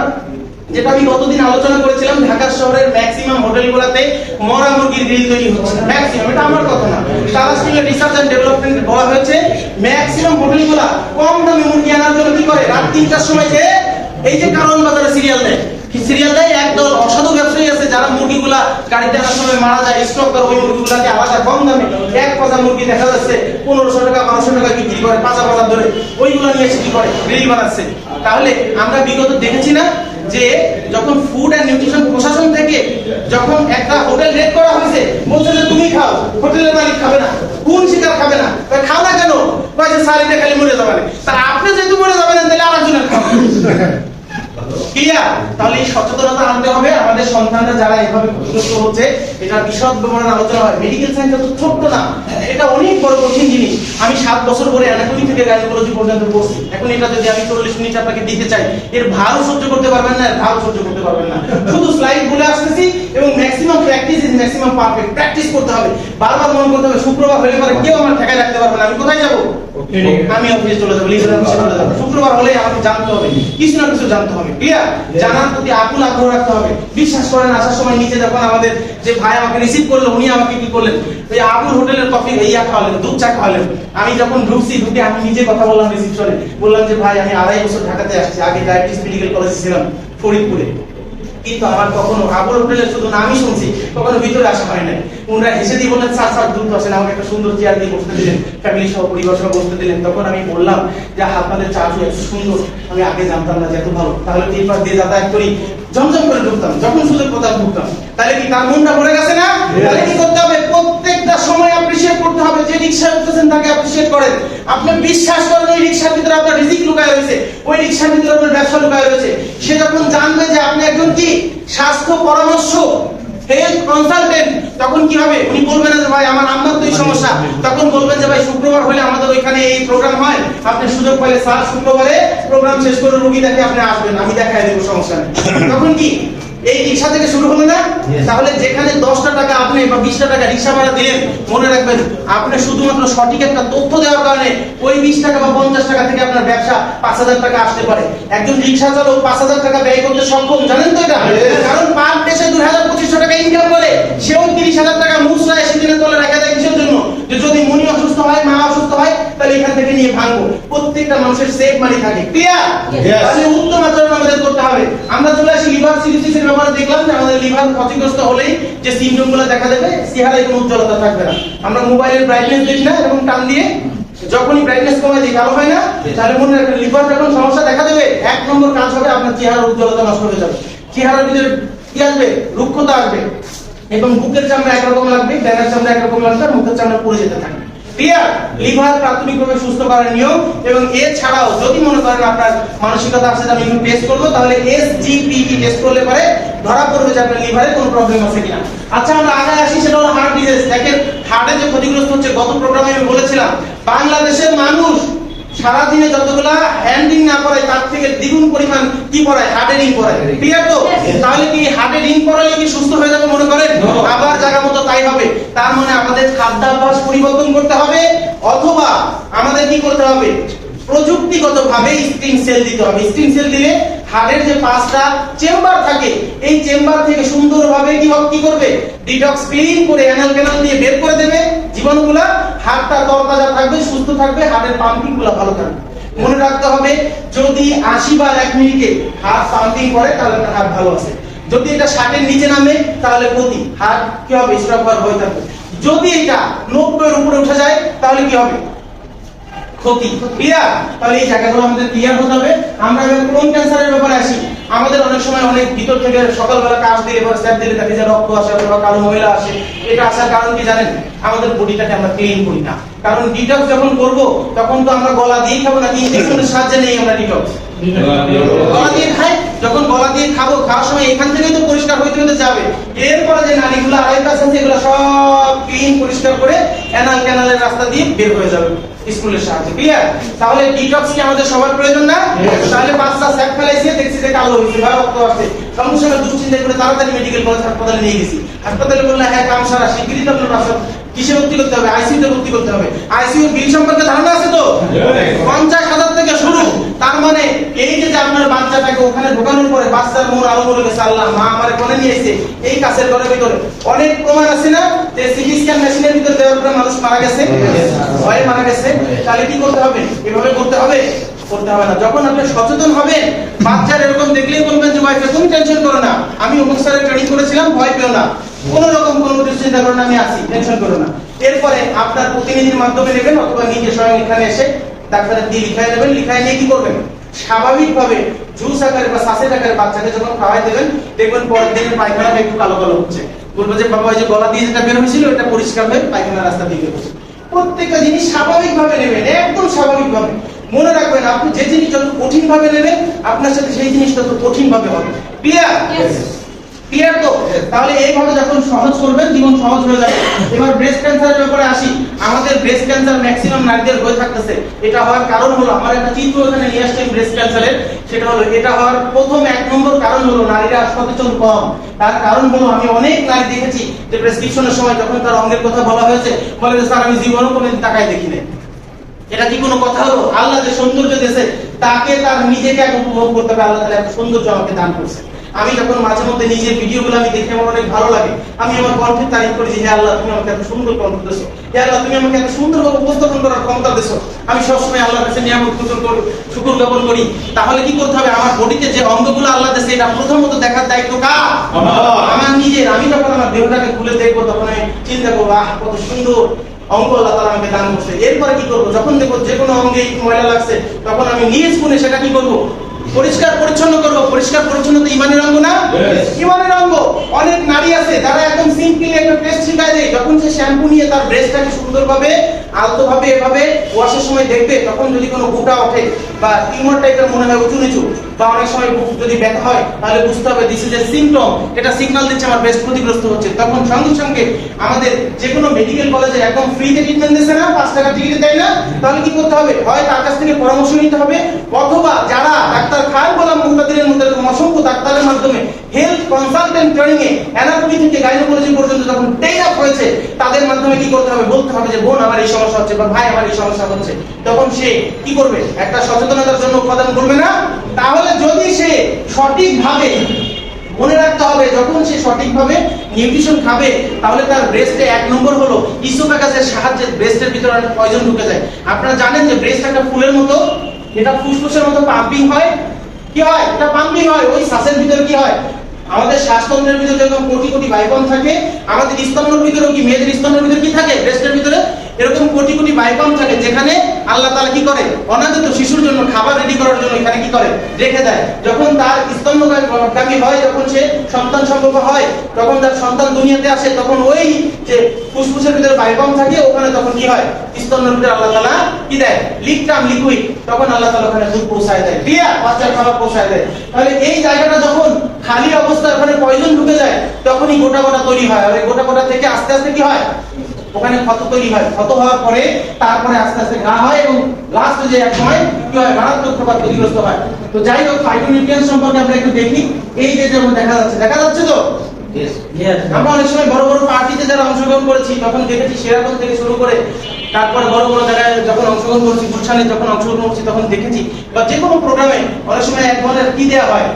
যেটা আমি গতদিন আলোচনা করেছিলাম। ঢাকা শহরের ম্যাক্সিমাম হোটেলগুলোতে মরা মুরগির গ্রিল তৈরি হচ্ছে, ম্যাক্সিমাম, এটা আমার কথা না, টাটা স্টিলের রিসার্চ এন্ড ডেভেলপমেন্ট বলা হয়েছে ম্যাক্সিমাম হোটেলগুলো কম দামে মুরগি আনার জন্য কি করে, রাত 3টার সময় যে এই যে কারণ বাজারে সিরিয়াল দেয়, একদল অসাধু ব্যবসায়ী আছে যারা মুরগিগুলা গাড়িতে আনার সময় মারা যায়, স্টক করে ওই মুরগিগুলাকে আলাদা কম দামে এক পাজা মুরগি দেখা যাচ্ছে 1500 টাকা 1200 টাকা বিক্রি করে, পাঁচা ধরে ওইগুলো নিয়ে এসে কি করে গ্রিল বানাচ্ছে। তাহলে আমরা বিগত দেখেছি না যে যখন ফুড এন্ড নিউট্রিশন প্রশাসন থেকে যখন একটা হোটেল রেড করা হয়েছে, বলছে যে তুমি খাও, হোটেলের মালিক খাবে না, কোন শিকার খাবে না, খাও না কেন? কয়েছে সারিতে খালি মরে যাবে না, তার আপনি যেহেতু মরে যাবেন তাহলে আরেকজনের খাও। ক্লিয়ার? তাহলে এই সচেতনতা আনতে হবে। আমাদের সন্তানরা যারা এভাবে ক্ষতিগ্রস্ত হচ্ছে এটা বিশদ বিবরণ আলোচনা হয়। মেডিকেল সায়েন্স তো ছোট্ট না, এটা অনেক বড় কঠিন জিনিস। আমি 7 বছর পরে অ্যানাটমি থেকে গাইনোকোলজি পর্যন্ত পড়ছি। এখন এটা যদি আমি 40 মিনিট আপনাকে দিতে চাই, এর ভাও সহ্য করতে পারবেন না, ভাও সহ্য করতে পারবেন না। শুধু স্লাইড বলে আসতেছি এবং maximum practice is maximum perfect. Practice করতে হবে, বারবার মনে করতে হবে। শুক্রবার হলে পরে কেউ আমার ঠেকায় রাখতে পারবে না। আমি কোথায় যাব? আমি অফিসে চলে যাব, লিভার অফিসে চলে যাব। শুক্রবার হলে আমাকে জানতে হবে, কিছু না কিছু জানতে হবে। ক্লিয়ার? জানার প্রতি আকুল আগ্রহ রাখতে হবে। বিশ্বাস করেন আসার সময় নিচে যখন আমাদের যে ভাই আমাকে রিসিভ করলো, উনি আমাকে কি করলেন, ওই আবুল হোটেলের কফি ইয়া খাওয়ালেন, দুধ চা খাওয়ালেন। আমি যখন ঢুকে আমি নিজে কথা বললাম রিসিপশনে, বললাম যে ভাই আমি 2.5 বছর ঢাকাতে আসছি, আগে ডায়াবেটিস মেডিকেল কলেজে ছিলাম ফরিদপুরে, কিন্তু আমার কখনো আবুল হোটেলের শুধু নামই শুনছি, কখনো ভিতরে আসা হয় নাই। ওনারা হেসে দিয়ে বললেন স্যার দ্রুত আসেন, আমাকে একটা সুন্দর চেয়ার দিয়ে বসতে দিলেন, ফ্যামিলি সহ পরিবার সহ বসতে দিলেন। তখন আমি বললাম যে আপনাদের চা এত সুন্দর, আমি আগে জানতাম না যে এত ভালো। তাহলে তিনবার দিয়ে যাতায়াত করি, জমজম করে ঢুকতাম, যখন সুযোগ পেতাম ঢুকতাম। তাহলে কি তার মনটা ভরে গেছে না? তাহলে কি করতে হবে? প্রত্যেকটা সময় অ্যাপ্রিশিয়েট করতে হবে। যে রিকশায় উঠতেছেন তাকে অ্যাপ্রিশিয়েট করেন। আপনি বিশ্বাস করেন ওই রিকশার ভিতরে আপনার রিজিক লুকায় রয়েছে, ওই রিকশার ভিতরে আপনার ব্যবসা লুকায় রয়েছে। সে যখন জানবে যে আপনি একজন কি স্বাস্থ্য পরামর্শ হেলথ কনসালটেন্ট, তখন কি হবে? উনি বলবেন না যে ভাই আমার আম্মার তো এই সমস্যা, তখন বলবেন যে ভাই শুক্রবার হলে আমাদের ওইখানে এই প্রোগ্রাম হয়, আপনি সুযোগ পাইলে স্যার শুক্রবারে প্রোগ্রাম শেষ করে রোগী দেখে আপনি আসবেন, আমি দেখাই দেবো, সমস্যা নেই। তখন কি এই রিকশা থেকে শুরু হলো না? তাহলে যেখানে 10টা টাকা আপনি বা 20টা টাকা রিকশা ভাড়া দিলেন, মনে রাখবেন আপনি শুধুমাত্র সঠিক একটা তথ্য দেওয়ার কারণে ওই 20 টাকা বা 50 টাকা থেকে আপনার ব্যবসা 5000 টাকা আসতে পারে। একজন রিকশা চালক 5000 টাকা ব্যয় করতে সক্ষম, জানেন তো এটা? কারণ পার দেশে 2000-2500 টাকা ইনকাম করে, সেও 30,000 টাকা মুসরা এসে দিনের তলে রেখে দেয় কিসের জন্য? যে যদি মনি অসুস্থ হয়, মা অসুস্থ হয়, তাহলে এখান থেকে নিয়ে ভাঙবো। প্রত্যেকটা মানুষের সেফ মানি থাকে। ক্লিয়ার? তাহলে উত্তম আচরণ আমাদের করতে হবে। আমরা চলে আসি লিভার সিরোসিসের ব্যাপারে। দেখলাম যে আমাদের লিভার ক্ষতিগ্রস্ত হলেই যে সিমটমগুলো দেখা দেবে, চেহারায় কোনো উজ্জ্বলতা থাকবে না। আমরা মোবাইলের ব্রাইটনেস দেখি না, এরকম টান দিয়ে যখনই ব্রাইটনেস কমায় দিই কালো হয় না? তাহলে মনে রাখবেন লিভার যখন সমস্যা দেখা দেবে, 1 নম্বর কাজ হবে আপনার চেহারার উজ্জ্বলতা নষ্ট হয়ে যাবে। চেহারার ভিতরে কি আসবে? রুক্ষতা আসবে এবং বুকের চামড়া একরকম লাগবে, ডানার চামড়া একরকম লাগবে, আর মুখের চামড়া পড়ে যেতে থাকবে। ক্লিয়ার? লিভার প্রাথমিকভাবে সুস্থ করার নিয়ম। এবং এছাড়াও যদি মনে করেন আপনার মানসিকতা আছে যে আমি একটু টেস্ট করবো, তাহলে SGPT টেস্ট করলে পরে ধরা পড়বে যে আপনার লিভারে কোনো প্রবলেম আছে কিনা। আচ্ছা, আমরা আগে আসি, সেটা হলো হার্ট ডিজিজ। দেখেন হার্টে যে ক্ষতিগ্রস্ত হচ্ছে, গত প্রোগ্রামে আমি বলেছিলাম বাংলাদেশের মানুষ সারাদিনে যতগুলা হ্যান্ডিং না পড়ায় তার থেকে দ্বিগুণ পরিমাণ কি পড়ায়? হার্টে রিং পড়ায়। ক্লিয়ার তো? তাহলে কি হার্টে রিং পড়ালে কি সুস্থ হয়ে যাবে মনে করেন? আবার জায়গা মতো তাই হবে। তার মানে আমাদের খাদ্যাভ্যাস পরিবর্তন করতে হবে, অথবা আমাদের কি করতে হবে? প্রযুক্তিগতভাবে স্টিম সেল দিতে হবে। স্টিম সেল দিলে হাড়ের যে 5টা চেম্বার থাকে এই চেম্বার থেকে সুন্দরভাবে কি করবে, ডিটক্স ক্লিন করে অ্যানাল ক্যানাল দিয়ে বের করে দেবে জীবাণুগুলা। হাড়টা তরতাজা থাকবে, সুস্থ থাকবে, হাড়ের পাম্পিং গুলো ভালো থাকবে। মনে রাখতে হবে যদি 80 বার 1 মিনিটে হার্ট পাম্পিং করে তাহলে তার হার্ট ভালো আছে। যদি এটা 60 এর নিচে নামে তাহলে ক্ষতি, হার্ট কি হবে, স্ট্রোক হওয়ার ভয় থাকবে। যদি এটা 90 এর উপরে উঠে যায় তাহলে কি হবে, ক্ষতি। ক্লিয়ার? তাহলে এই জায়গাগুলো আমাদের ক্লিয়ার হতে হবে। আমরা এবার কোন ক্যান্সারের ব্যাপারে আসি। আমাদের অনেক সময় অনেক ভিতর থেকে সকালবেলা কাজ দিয়ে এবার স্যার দিলে দেখে যে রক্ত আসে অথবা কালো ময়লা আসে। এটা আসার কারণ কি জানেন? আমাদের বডিটাকে আমরা ক্লিন করি না। কারণ ডিটক্স যখন করব তখন তো আমরা গলা দিয়ে খাবো নাকি ইনজেকশনের সাহায্যে নেই আমরা ডিটক্স? গলা দিয়ে খাই। যখন গলা দিয়ে খাবো, খাওয়ার সময় এখান থেকেই তো পরিষ্কার হইতে হতে যাবে। এরপরে যে নালীগুলো আড়াইটা আছে সেগুলো সব ক্লিন পরিষ্কার করে অ্যানাল ক্যানালের রাস্তা দিয়ে বের হয়ে যাবে স্কুলের সাহায্যে। ক্লিয়ার? তাহলে ডিটক্স কি আমাদের সবার প্রয়োজন না? তাহলে বাচ্চা স্যাক ফেলাইছে, দেখছি যে কালো হয়েছে বা রক্ত আসছে, সঙ্গে সঙ্গে দুশ্চিন্তা করে তাড়াতাড়ি মেডিকেল কলেজ হাসপাতালে নিয়ে গেছি। হাসপাতালে বললে হ্যাঁ কাম সারা, শিগগিরই আপনার বাসা কিসে ভর্তি করতে হবে, আইসিইউতে ভর্তি করতে হবে। আইসিইউ বিল সম্পর্কে ধারণা আছে তো? 50,000 থেকে শুরু। তার মানে এই যে আপনার বাচ্চাটাকে ওখানে ঢোকানোর পরে বাচ্চার মন আলো বলে গেছে, আল্লাহ মা আমারে কোনে নিয়ে এসেছে এই কাছের ঘরের ভিতরে। অনেক প্রমাণ আছে না যে সিটি স্ক্যান মেশিনের ভিতরে দেওয়ার পরে মানুষ মারা গেছে, ভয়ে মারা গেছে। তাহলে কি করতে হবে? এভাবে করতে হবে? করতে হবে না। যখন আপনি সচেতন হবেন, বাচ্চার এরকম দেখলেই বলবেন যে ভাই তুমি টেনশন করো না, আমি অমুক স্যারের ট্রেনিং করেছিলাম, ভয় পেও না, কোনো রকম কোনো চিন্তা করো না, আমি আছি, টেনশন করো না। এরপরে আপনার প্রতিনিধির মাধ্যমে নেবেন অথবা নিজে স্বয়ং এখানে এসে ডাক্তারের দিয়ে লিখায় নেবেন। লিখায় নিয়ে কি করবেন, স্বাভাবিকভাবে জুস আকারে বা সাসেট আকারে বাচ্চাকে যখন খাওয়াই দেবেন, দেখবেন পরের দিনের পায়খানাটা একটু কালো কালো হচ্ছে। বলবো যে বাবা ওই যে গলা দিয়ে যেটা বের হয়েছিল এটা পরিষ্কার হয়ে পায়খানা রাস্তা দিয়ে বের হচ্ছে। প্রত্যেকটা জিনিস স্বাভাবিকভাবে নেবেন, একদম স্বাভাবিকভাবে। মনে রাখবেন আপনি যে জিনিস যত কঠিন ভাবে নেবেন আপনার সাথে সেই জিনিসটা তত কঠিন ভাবে হবে। ক্লিয়ার? ক্লিয়ার তো? তাহলে এইভাবে যখন সহজ করবেন জীবন সহজ হয়ে যাবে। এবার ব্রেস্ট ক্যান্সারের ব্যাপারে আসি। আমাদের ব্রেস্ট ক্যান্সার ম্যাক্সিমাম নারীদের হয়ে থাকতেছে। এটা হওয়ার কারণ হলো, আমার একটা চিত্র এখানে নিয়ে আসছি ব্রেস্ট ক্যান্সারের। সেটা হলো, এটা হওয়ার প্রথম 1 নম্বর কারণ হলো নারীরা সচেতন কম। তার কারণ হলো আমি অনেক নারী দেখেছি যে প্রেসক্রিপশনের সময় যখন তার অঙ্গের কথা বলা হয়েছে বলে যে স্যার আমি জীবনেও কোনোদিন তাকায় দেখি নাই। এটা কি কোনো কথা হলো? আল্লাহ যে সৌন্দর্য দিয়েছে তাকে তার নিজেকে এক উপভোগ করতে হবে। আল্লাহ তাআলা এত সৌন্দর্য আমাকে দান করেছে। আমি যখন মাঝে মধ্যে নিজের ভিডিওগুলো আমি দেখে আমার অনেক ভালো লাগে। আমি আমার কণ্ঠের তারিফ করি যে হে আল্লাহ তুমি আমাকে এত সুন্দর কণ্ঠ দিয়েছো, হে আল্লাহ তুমি আমাকে এত সুন্দরভাবে উপস্থাপন করার ক্ষমতা দিয়েছো। আমি সবসময় আল্লাহর কাছে নিয়ামত শুকর জ্ঞাপন করি। তাহলে কি করতে হবে, আমার বডিতে যে অঙ্গগুলো আল্লাহ দিয়েছে এটা প্রথমত দেখার দায়িত্ব কার? আমার নিজের। আমি যখন আমার দেহটাকে খুলে দেখবো তখন আমি চিন্তা করবো আহ কত সুন্দর অঙ্গ আল্লাহ তাআলা আমাকে দান করছে। এরপরে কি করবো, যখন দেখবো যে কোনো অঙ্গে ময়লা লাগছে তখন আমি নিজ গুণে সেটা কি করবো, পরিষ্কার পরিচ্ছন্ন করবো। পরিষ্কার পরিচ্ছন্নতা ইমানের অঙ্গ না? ইমানের অঙ্গ। অনেক নারী আছে যারা একদম সিম্পলি একটা পেস্ট শিখায় দেয়, যখন সে শ্যাম্পু নিয়ে তার ব্রেস্টটাকে সুন্দরভাবে আলতোভাবে এভাবে ওয়াশের সময় দেখবে তখন যদি কোনো গোটা ওঠে বা টিউমার টাইপের মনে হয় উঁচু নিচু বা অনেক সময় বুক যদি ব্যথা হয় তাহলে বুঝতে হবে দিস ইজ এ সিম্পটম, এটা সিগন্যাল দিচ্ছে আমার ব্রেস্ট ক্ষতিগ্রস্ত হচ্ছে। তখন সঙ্গে সঙ্গে আমাদের যে কোনো মেডিকেল কলেজে একদম ফ্রিতে ট্রিটমেন্ট দিচ্ছে না, 5 টাকা টিকিট দেয় না, তাহলে কি করতে হবে, হয় তার কাছ থেকে পরামর্শ নিতে হবে অথবা যারা ডাক্তার খান গোলাম মুক্তাদিরের মধ্যে অসংখ্য ডাক্তারের মাধ্যমে হেলথ কনসালটেন্ট ট্রেনিং এ অ্যানাটমি থেকে গাইনোকোলজি পর্যন্ত যখন ট্রেন আপ হয়েছে তাদের মাধ্যমে কি করতে হবে, বলতে হবে যে বোন আমার এই সমস্যা হচ্ছে বা ভাই আমার এই সমস্যা হচ্ছে। তখন সে কি করবে, একটা সচেতনতার জন্য উপাদান করবে না? তাহলে যদি সে সঠিকভাবে, মনে রাখতে হবে যখন সে সঠিকভাবে নিউট্রিশন খাবে তাহলে তার ব্রেস্টে 1 নম্বর হলো ইসোফেগাসের সাহায্যে ব্রেস্টের ভিতরে অনেক পয়জন ঢুকে যায়। আপনারা জানেন যে ব্রেস্ট একটা ফুলের মতো, এটা ফুসফুসের মতো পাম্পিং হয়। কি হয়, এটা পাম্পিং হয়। ওই শ্বাসের ভিতরে কি হয়, আমাদের শ্বাসতন্ত্রের ভিতরে যখন কোটি কোটি বাইকন থাকে, আমাদের স্তনের ভিতরেও কি, মেয়েদের স্তনের ভিতরে কি থাকে, ব্রেস্টের ভিতরে এরকম কোটি কোটি বাইকন থাকে, যেখানে আল্লাহ তাআলা কি করে, অনাগত শিশুর জন্য খাবার রেডি করার জন্য এখানে কি করে, রেখে দেয়। যখন তার স্তন্যগামী হয়, যখন সে সন্তান সম্ভব হয়, তখন তার সন্তান দুনিয়াতে আসে, তখন ওই যে ফুসফুসের ভিতরে বাইকন থাকে ওখানে তখন কি হয়, স্তনের ভিতরে আল্লাহ তাআলা কি দেয়, লিকটাম লিকুইড, তখন আল্লাহ তাআলা ওখানে দুধ পৌঁছায় দেয়, ক্লিয়ার, বাচ্চার খাবার পৌঁছায় দেয়। তাহলে এই জায়গাটা যখন খালি অবস্থায় ওখানে পয়জন ঢুকে যায় তখনই গোটা গোটা তৈরি হয়, আর এই গোটা গোটা থেকে আস্তে আস্তে কি হয়, ওখানে ক্ষত তৈরি হয়। ক্ষত হওয়ার পরে তারপরে আস্তে আস্তে ঘা হয় এবং লাস্টে যে এক সময় কি হয়, মারাত্মক প্রকার ক্ষতিগ্রস্ত হয়। তো যাই হোক, ফাইটোনিউট্রিয়েন্টস সম্পর্কে আমরা একটু দেখি। এই যে যেমন দেখা যাচ্ছে তো, আমরা অনেক সময় বড় বড় পার্টিতে যারা অংশগ্রহণ করেছি তখন দেখেছি সেরাটন থেকে শুরু করে তারপরে বড় বড় জায়গায় যখন অংশগ্রহণ করছি, গুলশানে যখন অংশগ্রহণ করছি তখন দেখেছি, বা যে কোনো প্রোগ্রামে অনেক সময় এক ধরনের কি দেওয়া হয়,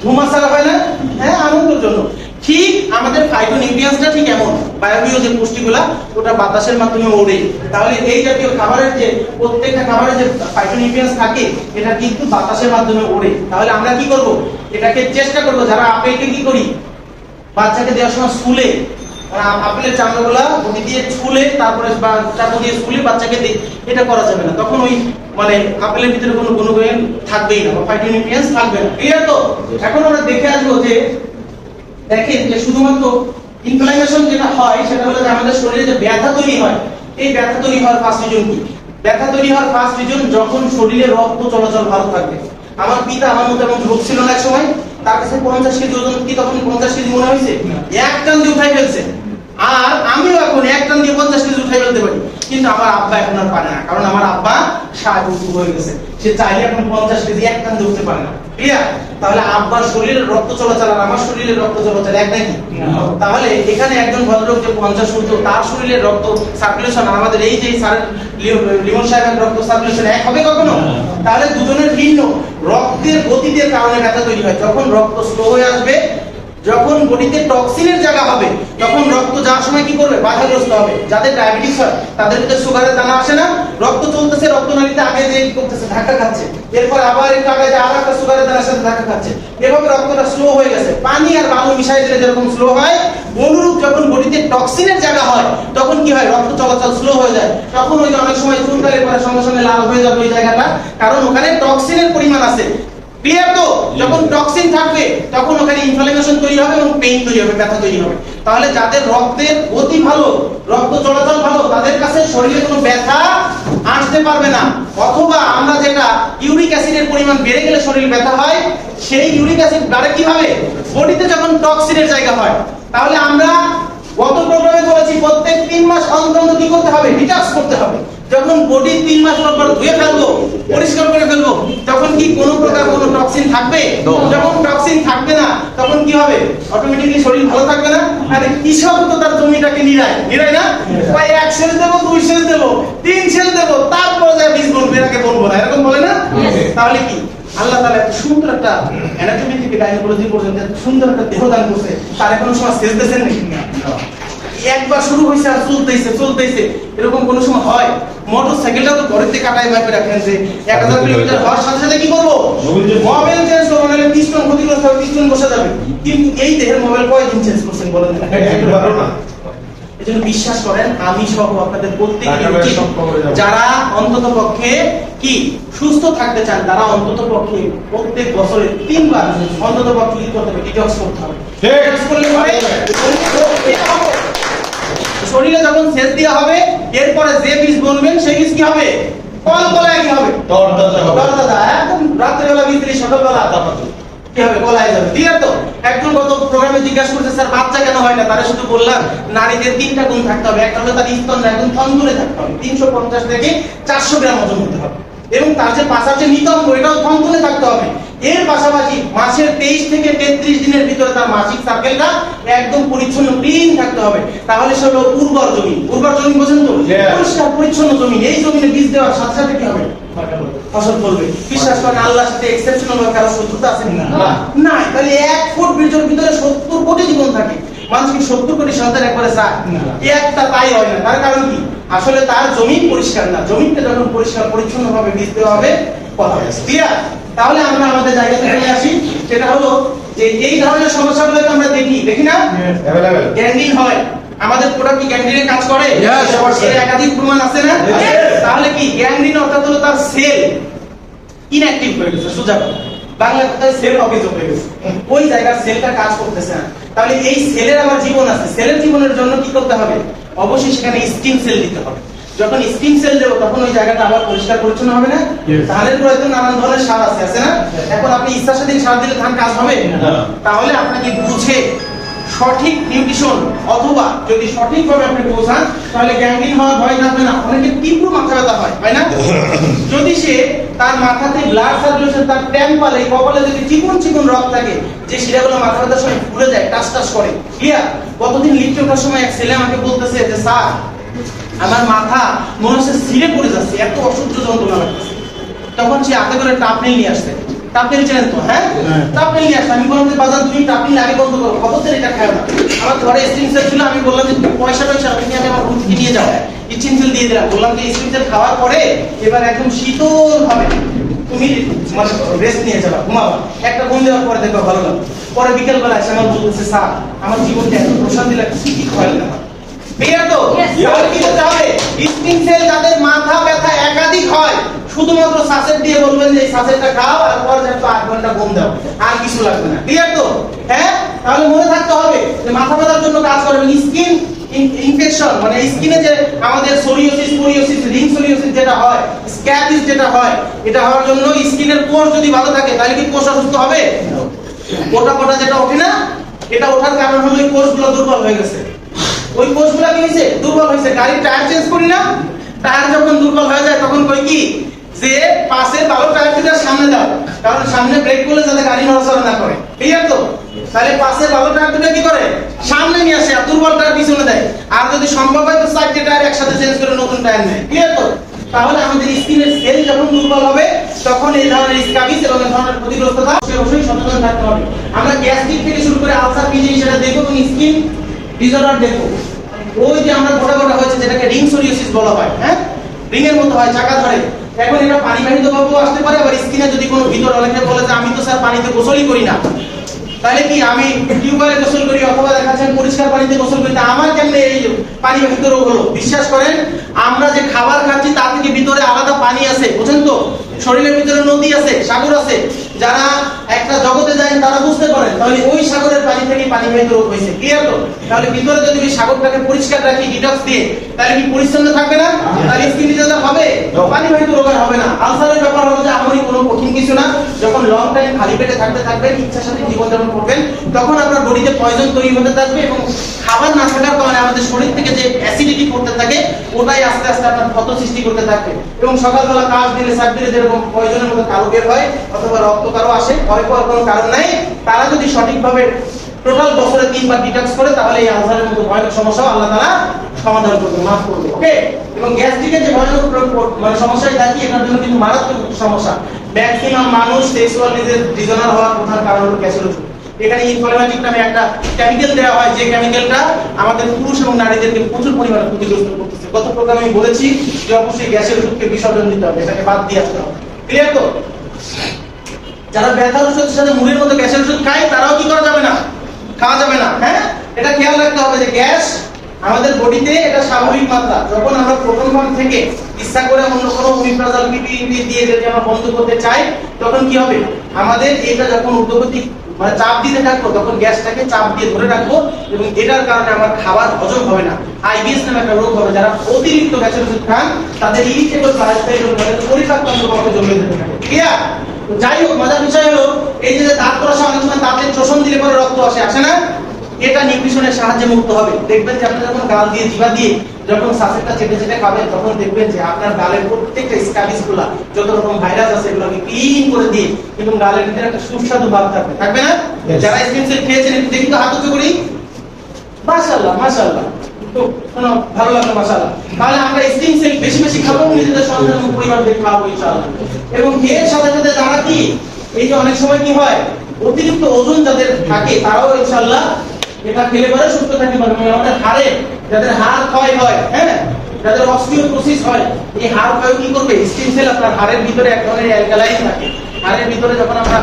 ধুমাসারা হয় না, হ্যাঁ, আনন্দের জন্য। ঠিক আমাদের ফাইটোনিউট্রিয়েন্টসটা ঠিক এমন, বায়বীয় যে পুষ্টিগুলা ওটা বাতাসের মাধ্যমে ওড়ে। তাহলে এই জাতীয় খাবারের যে প্রত্যেকটা খাবারে যে ফাইটোনিউট্রিয়েন্টস থাকে এটা কিন্তু বাতাসের মাধ্যমে ওড়ে। তাহলে আমরা কি করব, এটাকে চেষ্টা করব, যারা আপেলকে কি করি বাচ্চাকে দেওয়ার সময় স্কুলে আপেলের চামড়াগুলা বটি দিয়ে ছুলে তারপরে বা চাকু দিয়ে ছুলে বাচ্চাকে দিই, এটা করা যাবে না। তখন ওই মানে আপেলের ভিতরে কোনো গুণাগুণ থাকবেই না, বা ফাইটোনিউট্রিয়েন্টস থাকবে না। ক্লিয়ার তো? এখন আমরা দেখে আসবো যে দেখেন যে শুধুমাত্র ইনফ্লামেশন যেটা হয় সেটা হলো যে আমাদের শরীরে যে ব্যথা তৈরি হয়, এই ব্যথা তৈরি হওয়ার ফার্স্ট রিজন কি? ব্যথা তৈরি হওয়ার ফার্স্ট রিজন যখন শরীরে রক্ত চলাচল ভালো থাকবে। আমার পিতা আমার মতো এমন রোগ ছিল না এক সময়, তার কাছে 50 কেজি ওজন, কি তখন 50 কেজি মনে হয়েছে? এক টান দিয়ে উঠাই ফেলছে। আর আমিও এখন এক টান দিয়ে 50 কেজি উঠাই ফেলতে পারি, কিন্তু আমার আব্বা এখন আর পারে না, কারণ আমার আব্বা 60 হয়ে গেছে, সে চাইলে এখন 50 কেজি এক টান দিয়ে উঠতে পারে না। ক্লিয়ার? তাহলে আব্বার শরীরের রক্ত চলাচল আর আমার শরীরের রক্ত চলাচল এক নাকি? তাহলে এখানে একজন ভদ্রলোক যে 50 উঠতো, তার শরীরের রক্ত সার্কুলেশন আর আমাদের এই যে স্যার লিমন সাহেবের রক্ত সার্কুলেশন এক হবে কখনো? তাহলে দুজনের ভিন্ন রক্তের গতির কারণে ব্যথা তৈরি হয়। যখন রক্ত স্লো হয়ে আসবে, যখন বডিতে টক্সিনের জায়গা হবে, তখন রক্ত যাওয়ার সময় কি করবে? বাধাগ্রস্ত হবে। যাদের ডায়াবেটিস হয় তাদের ভিতরে সুগারের দানা আসে না, রক্ত চলতেছে, রক্তনালীতে আগে যে কি করতেছে, ধাক্কা খাচ্ছে, এরপর আবার একটু আগে যে আর একটা সুগারের দানার সাথে ধাক্কা খাচ্ছে, এভাবে রক্তটা স্লো হয়ে গেছে। পানি আর বালু মিশাই দিলে যেরকম স্লো হয়, অনুরূপ যখন বডিতে টক্সিনের জায়গা হয় তখন কি হয়? রক্ত চলাচল স্লো হয়ে যায়। তখন ওই যে অনেক সময় চুলকালে পরে সঙ্গে সঙ্গে লাল হয়ে যাবে ওই জায়গাটা, কারণ ওখানে টক্সিনের পরিমাণ আছে। ক্লিয়ার তো? যখন টক্সিন থাকবে তখন ওখানে ইনফ্লামেশন তৈরি হবে এবং পেইন তৈরি হবে, ব্যথা তৈরি হবে। তাহলে যাদের রক্তের গতি ভালো, রক্ত চলাচল ভালো, তাদের কাছে শরীরে কোনো ব্যথা আসতে পারবে না। অথবা আমরা যেটা ইউরিক অ্যাসিডের পরিমাণ বেড়ে গেলে শরীরে ব্যথা হয়, সেই ইউরিক অ্যাসিড বাড়ে কিভাবে? বডিতে যখন টক্সিনের জায়গা হয়। তাহলে আমরা গত প্রোগ্রামে বলেছি প্রত্যেক 3 মাস অন্তত কি করতে হবে? ডিটক্স করতে হবে। যখন বডি 3 মাস পর ধুয়ে ফেলবো, পরিষ্কার করে ফেলবো, তখন কি কোনো প্রকার কোনো টক্সিন থাকবে? যখন টক্সিন থাকবে না তখন কি হবে? অটোমেটিক্যালি শরীর ভালো থাকবে না? আরে কৃষক তো তার জমিটাকে নিরায় না, ভাই 1 সেল দেবো, 2 সেল দেবো, 3 সেল দেবো, তারপরে যা বীজ বলবে, এটাকে বলবো না, এরকম বলে না? তাহলে কি আল্লাহ তাআলা এত সুন্দর একটা অ্যানাটমি থেকে গাইনোকোলজি পর্যন্ত সুন্দর একটা দেহ দান করছে, তার এখনো সময় শেষ দিয়েছেন নাকি? একবার শুরু হয়েছে আর চলতেইছে, এরকম কোন সময় হয়? মোটরসাইকেলটা তো ঘরেতে কাটাই ভাবে রাখেন যে 1000 কিলোমিটার হওয়ার সাথে সাথে কি করবো? মোবাইল চেঞ্জ করবো, নাহলে পিস্টন ক্ষতিগ্রস্ত হবে, পিস্টন বসে যাবে। কিন্তু এই দেহের মোবাইল কয়দিন চেঞ্জ করছেন বলেন? এজন্য বিশ্বাস করেন, আমি সহ আপনাদের প্রত্যেকেরই উচিত, যারা অন্তত পক্ষে কি সুস্থ থাকতে চান, তারা অন্তত পক্ষে প্রত্যেক বছরে 3 বার অন্তত পক্ষে কি করতে হবে? ডিটক্স করতে হবে। ডিটক্স করলে পরে শরীরে যখন সেচ দেওয়া হবে, এরপরে যে বীজ বলবেন সেই বীজ কি হবে? কলায় কি হবে? তরতাজা। একদম রাত্রেবেলা বীজ দিলে সকালবেলা কি হবে? কলায় যাবে। ক্লিয়ার তো? একজন গত প্রোগ্রামে জিজ্ঞাসা করছে, স্যার বাচ্চা কেন হয় না? তারা শুধু বললাম নারীদের 3টা গুণ থাকতে হবে। একটা হলো তার স্তন একদম থনথনে থাকতে হবে, 350 থেকে 400 গ্রাম ওজন হতে হবে, এবং তার যে পাশার যে নিতম্ব এটাও থনথনে থাকতে হবে। এর পাশাপাশি মাসের 23 থেকে 33 দিনের ভিতরে তার মাসিক সার্কেলটা একদম পরিচ্ছন্ন ক্লিন থাকতে হবে। তাহলে সে হলো উর্বর জমি। উর্বর জমি বোঝেন তো? পরিষ্কার পরিচ্ছন্ন জমি। এই জমিনে বীজ দেওয়ার সাথে সাথে কি হবে? ফসল ফলবে। বিশ্বাস করেন, আল্লাহর সাথে এক্সেপশনাল ভাবে কারো শত্রুতা আছে না? না। তাহলে 1 ফুট বীজের ভিতরে 70 কোটি জীবন থাকে। মানুষ কি 70 কোটি সন্তান একবারে চায়? একটা তাই হয় না। তার কারণ কি? আসলে তার জমি পরিষ্কার না। জমিতে যখন পরিষ্কার পরিচ্ছন্ন ভাবে বীজ দেওয়া হবে, কথা হবে। ক্লিয়ার? তাহলে আমরা আমাদের জায়গাতে চলে আসি, সেটা হলো যে এই ধরনের সমস্যাগুলোকে আমরা দেখি না? গ্যাংগ্রিন হয়। আমাদের প্রোডাক্ট কি গ্যাংগ্রিনের কাজ করে? এর একাধিক প্রমাণ আছে না? তাহলে কি গ্যাংগ্রিন অর্থাৎ হলো তার সেল ইনঅ্যাক্টিভ হয়ে গেছে, সোজা বাংলা কথায় সেল অকেজ হয়ে গেছে, ওই জায়গার সেলটা কাজ করতেছে না। তাহলে এই সেলের আমার জীবন আছে, সেলের জীবনের জন্য কি করতে হবে? অবশ্যই সেখানে স্টিম সেল দিতে হবে। যখন স্টিম সেল দেবো তখন ওই জায়গাটা আবার পরিষ্কার পরিচ্ছন্ন হবে না? ধানের পরে তো নানান ধরনের সার আছে না? এখন আপনি ইচ্ছা স্বাধীন সার দিলে ধান কাজ হবে? তাহলে আপনাকে বুঝে সঠিক নিউট্রিশন, অথবা যদি সঠিকভাবে আপনি বোঝান, তাহলে গ্যাংগ্রিন হওয়ার ভয় থাকবে না। অনেকে তীব্র মাথা ব্যথা হয় না? যদি সে তার মাথাতে ব্লাড সার্কুলেশন, তার টেম্পল, এই কপালে যদি চিকন চিকন রক থাকে, যে শিরাগুলো মাথা ব্যথার সময় ফুলে যায়, টাচ করে। ক্লিয়ার? কতদিন লিফটে ওঠার সময় এক ছেলে আমাকে বলতেছে যে স্যার আমার মাথা মনে হচ্ছে ছিঁড়ে পড়ে যাচ্ছে, এত অসহ্য যন্ত্রণা লাগতেছে। তখন সে হাতে করে টাপনিল নিয়ে আসছে। টাপনিল চেনেন তো? হ্যাঁ, টাপনিল নিয়ে আসছে। আমি বললাম যে বাজার তুমি টাপনিল আগে বন্ধ করো, কতদিন এটা খায় না। আমার ঘরে স্টিমসেল ছিল, আমি বললাম যে পয়সা তুমি আগে আমার ঘর থেকে নিয়ে যাও, স্টিমসেল দিয়ে দিলাম। বললাম যে স্টিমসেল খাওয়ার পরে এবার একদম শীতল হবে, তুমি মানে রেস্ট নিয়ে যাবা, ঘুমাবা, একটা ঘুম দেওয়ার পরে দেখবা ভালো লাগবে। পরে বিকেলবেলা এসে আমার বলতেছে স্যার আমার জীবনটা এত প্রশান্তি লাগছে, কি খাওয়ালেন আমার। ক্লিয়ার তো? তাহলে কি করতে হবে? স্টিমসেল যাদের মাথা ব্যথা একাধিক হয় শুধুমাত্র সাসেট দিয়ে বলবেন যে এই সাসেটটা খাও আর পর যাতে 8 ঘন্টা ঘুম দাও, আর কিছু লাগবে না। ক্লিয়ার তো? হ্যাঁ, তাহলে মনে থাকতে হবে যে মাথা ব্যথার জন্য কাজ করবে স্কিন ইনফেকশন, মানে স্কিনে যে আমাদের সোরিয়াসিস, পোরিয়াসিস, রিং সোরিয়াসিস যেটা হয়, স্ক্যাবিস যেটা হয়, এটা হওয়ার জন্য স্কিনের কোষ যদি ভালো থাকে তাহলে কি কোষ অসুস্থ হবে? কোটা কোটা যেটা ওঠে না, এটা ওঠার কারণ হলো এই কোষগুলো দুর্বল হয়ে গেছে। ওই কোষগুলো কি হয়েছে? দুর্বল হয়েছে। গাড়ির টায়ার চেঞ্জ করি না, টায়ার যখন দুর্বল হয়ে যায় তখন কই কি যে পাশের ভালো টায়ারটা সামনে দাও, কারণ সামনে ব্রেক করলে যাতে গাড়ি নড়াচড়া না করে। ক্লিয়ার তো? তাহলে পাশের ভালো টায়ারটা কি করে সামনে নিয়ে আসে আর দুর্বল টায়ার পিছনে দেয়। আর যদি সম্ভব হয় তো চারটে টায়ার একসাথে চেঞ্জ করে নতুন টায়ার নেয়। ক্লিয়ার তো? তাহলে আমাদের স্কিনের সেল যখন দুর্বল হবে তখন এই ধরনের স্ক্যাবিস এবং এই ধরনের ক্ষতিগ্রস্ততা অবশ্যই সচেতন থাকতে হবে। আমরা গ্যাস্ট্রিক থেকে শুরু করে আলসার কি জিনিস সেটা দেখব এবং স্কিন ডিসঅর্ডার দেখব। ওই যে আমরা গোটা গোটা হয়েছে যেটাকে রিং সোরিয়াসিস বলা হয়, হ্যাঁ, রিং এর মতো হয়, চাকা ধরে। এখন এটা পানিবাহিত ভাবেও আসতে পারে, আবার স্কিনে যদি কোনো ভিতর অনেকে বলে যে আমি তো স্যার পানিতে গোসলই করি না, তাহলে কি আমি টিউবওয়েলে গোসল করি অথবা দেখা যাচ্ছে পরিষ্কার পানিতে গোসল করি, তা আমার কেমনে এই পানিবাহিত রোগ হলো? বিশ্বাস করেন আমরা যে খাবার খাচ্ছি তার থেকে ভিতরে আলাদা পানি আছে, বুঝেন তো? শরীরের ভিতরে নদী আছে, সাগর আছে। যারা একটা জগতে যায় তারা বুঝতে পারেন তাহলে ওই সাগরের পানি থেকে পানিবাহিত রোগ হয়েছে। ক্লিয়ার তো? তাহলে ভিতরে যদি ওই সাগরটাকে পরিষ্কার রাখি ডিটক্স দিয়ে তাহলে কি পরিচ্ছন্ন থাকবে না? তাহলে স্কিন ডিসঅর্ডার হবে, পানিবাহিত রোগ আর হবে না। আলসারের ব্যাপার হলো যে আমারই কোনো কঠিন কিছু না, যখন লং টাইম খালি পেটে থাকতে থাকবেন, ইচ্ছার সাথে জীবনযাপন করবেন, তখন আপনার বডিতে পয়জন তৈরি হতে থাকবে এবং খাবার না থাকার কারণে আমাদের শরীর থেকে যে অ্যাসিডিটি করতে থাকে ওটাই আস্তে আস্তে আপনার ক্ষত সৃষ্টি করতে থাকবে। এবং সকালবেলা কাজ দিলে সার দিলে যেরকম পয়জনের মতো কালো বের হয় অথবা রক্ত কালো আসে, ভয় পাওয়ার কোনো কারণ নাই। তারা যদি সঠিকভাবে টোটাল বছরে 3 বার ডিটক্স করে তাহলে এই আলসারের মতো ভয়ানক সমস্যা আল্লাহ তাআলা সমাধান করবে, মাফ করবে। ওকে? এবং গ্যাস্ট্রিকের যে ভয়ানক মানে সমস্যায় থাকি এটার জন্য কিন্তু মারাত্মক সমস্যা। ম্যাক্সিমাম মানুষ সেক্সুয়াল ডিসঅর্ডার হওয়ার প্রধান কারণ হলো গ্যাসের ওষুধ। এখানে ইনফ্লামেটিক নামে একটা কেমিক্যাল দেওয়া হয়, যে কেমিক্যালটা আমাদের পুরুষ এবং নারীদেরকে প্রচুর পরিমাণে ক্ষতিগ্রস্ত করতেছে। গত প্রোগ্রামে আমি বলেছি যে অবশ্যই গ্যাসের ওষুধকে বিসর্জন দিতে হবে, এটাকে বাদ দিয়ে আসতে হবে। ক্লিয়ার তো? যারা ব্যথার ওষুধের সাথে মুড়ির মতো গ্যাসের ওষুধ খায় তারাও কি করা যাবে না, খাওয়া যাবে না। হ্যাঁ, এটা খেয়াল রাখতে হবে যে গ্যাস আমাদের বডিতে এটা স্বাভাবিক মাত্রা। যখন আমরা প্রথম ভাগ থেকে ইচ্ছা করে অন্য কোনো ওমিপ্রাজল পিপিপি দিয়ে যদি আমরা বন্ধ করতে চাই তখন কি হবে, আমাদের এটা যখন ঊর্ধ্বগতি মানে চাপ দিতে থাকবো তখন গ্যাসটাকে চাপ দিয়ে ধরে রাখবো এবং এটার কারণে আমার খাবার হজম হবে না। আইবিএস নামে একটা রোগ হবে। যারা অতিরিক্ত গ্যাসের ওষুধ খান তাদের ইরিটেবল পারাসাইট রোগ মানে পরিপাকতন্ত্র জমে যেতে থাকে। ক্লিয়ার? তো যাই হোক, মজার বিষয় হলো এই যে দাঁত কষা অনেক সময় দাঁতের শোষণ দিলে পরে রক্ত আসে না, এটা নিউট্রিশনের সাহায্যে মুক্ত হবে। দেখবেন যে আপনি যখন গাল দিয়ে জিভা দিয়ে যখন সাসেটটা চেটে চেটে খাবেন তখন দেখবেন যে আপনার গালের প্রত্যেকটা স্ক্যাবিসগুলা যত রকম ভাইরাস আছে এগুলোকে ক্লিন করে দিয়ে এবং গালের ভিতরে একটা সুস্বাদু ভাব থাকবে, থাকবে না? যারা স্কিনসেল খেয়েছেন একটু দেখি তো, হাত উঁচু করি। মাশাআল্লাহ মাশাআল্লাহ, তো ভালো লাগলো মাশাআল্লাহ। তাহলে আমরা স্কিনসেল বেশি বেশি খাবো, নিজেদের সন্তান এবং পরিবারকে খাওয়াবো ইনশাআল্লাহ। এবং এর সাথে সাথে যারা কি এই যে অনেক সময় কি হয় অতিরিক্ত ওজন যাদের থাকে তারাও ইনশাআল্লাহ এটা খেলে পরে সুস্থ থাকতে পারবে। আমাদের হাড়ে যাদের হাড় ক্ষয় হয়, হ্যাঁ, যাদের অস্টিওপোরোসিস হয়, এই হাড় ক্ষয় কি করবে? স্কিন সেল আপনার হাড়ের ভিতরে এক ধরনের অ্যালকালাইন থাকে। হাড়ের ভিতরে যখন আমরা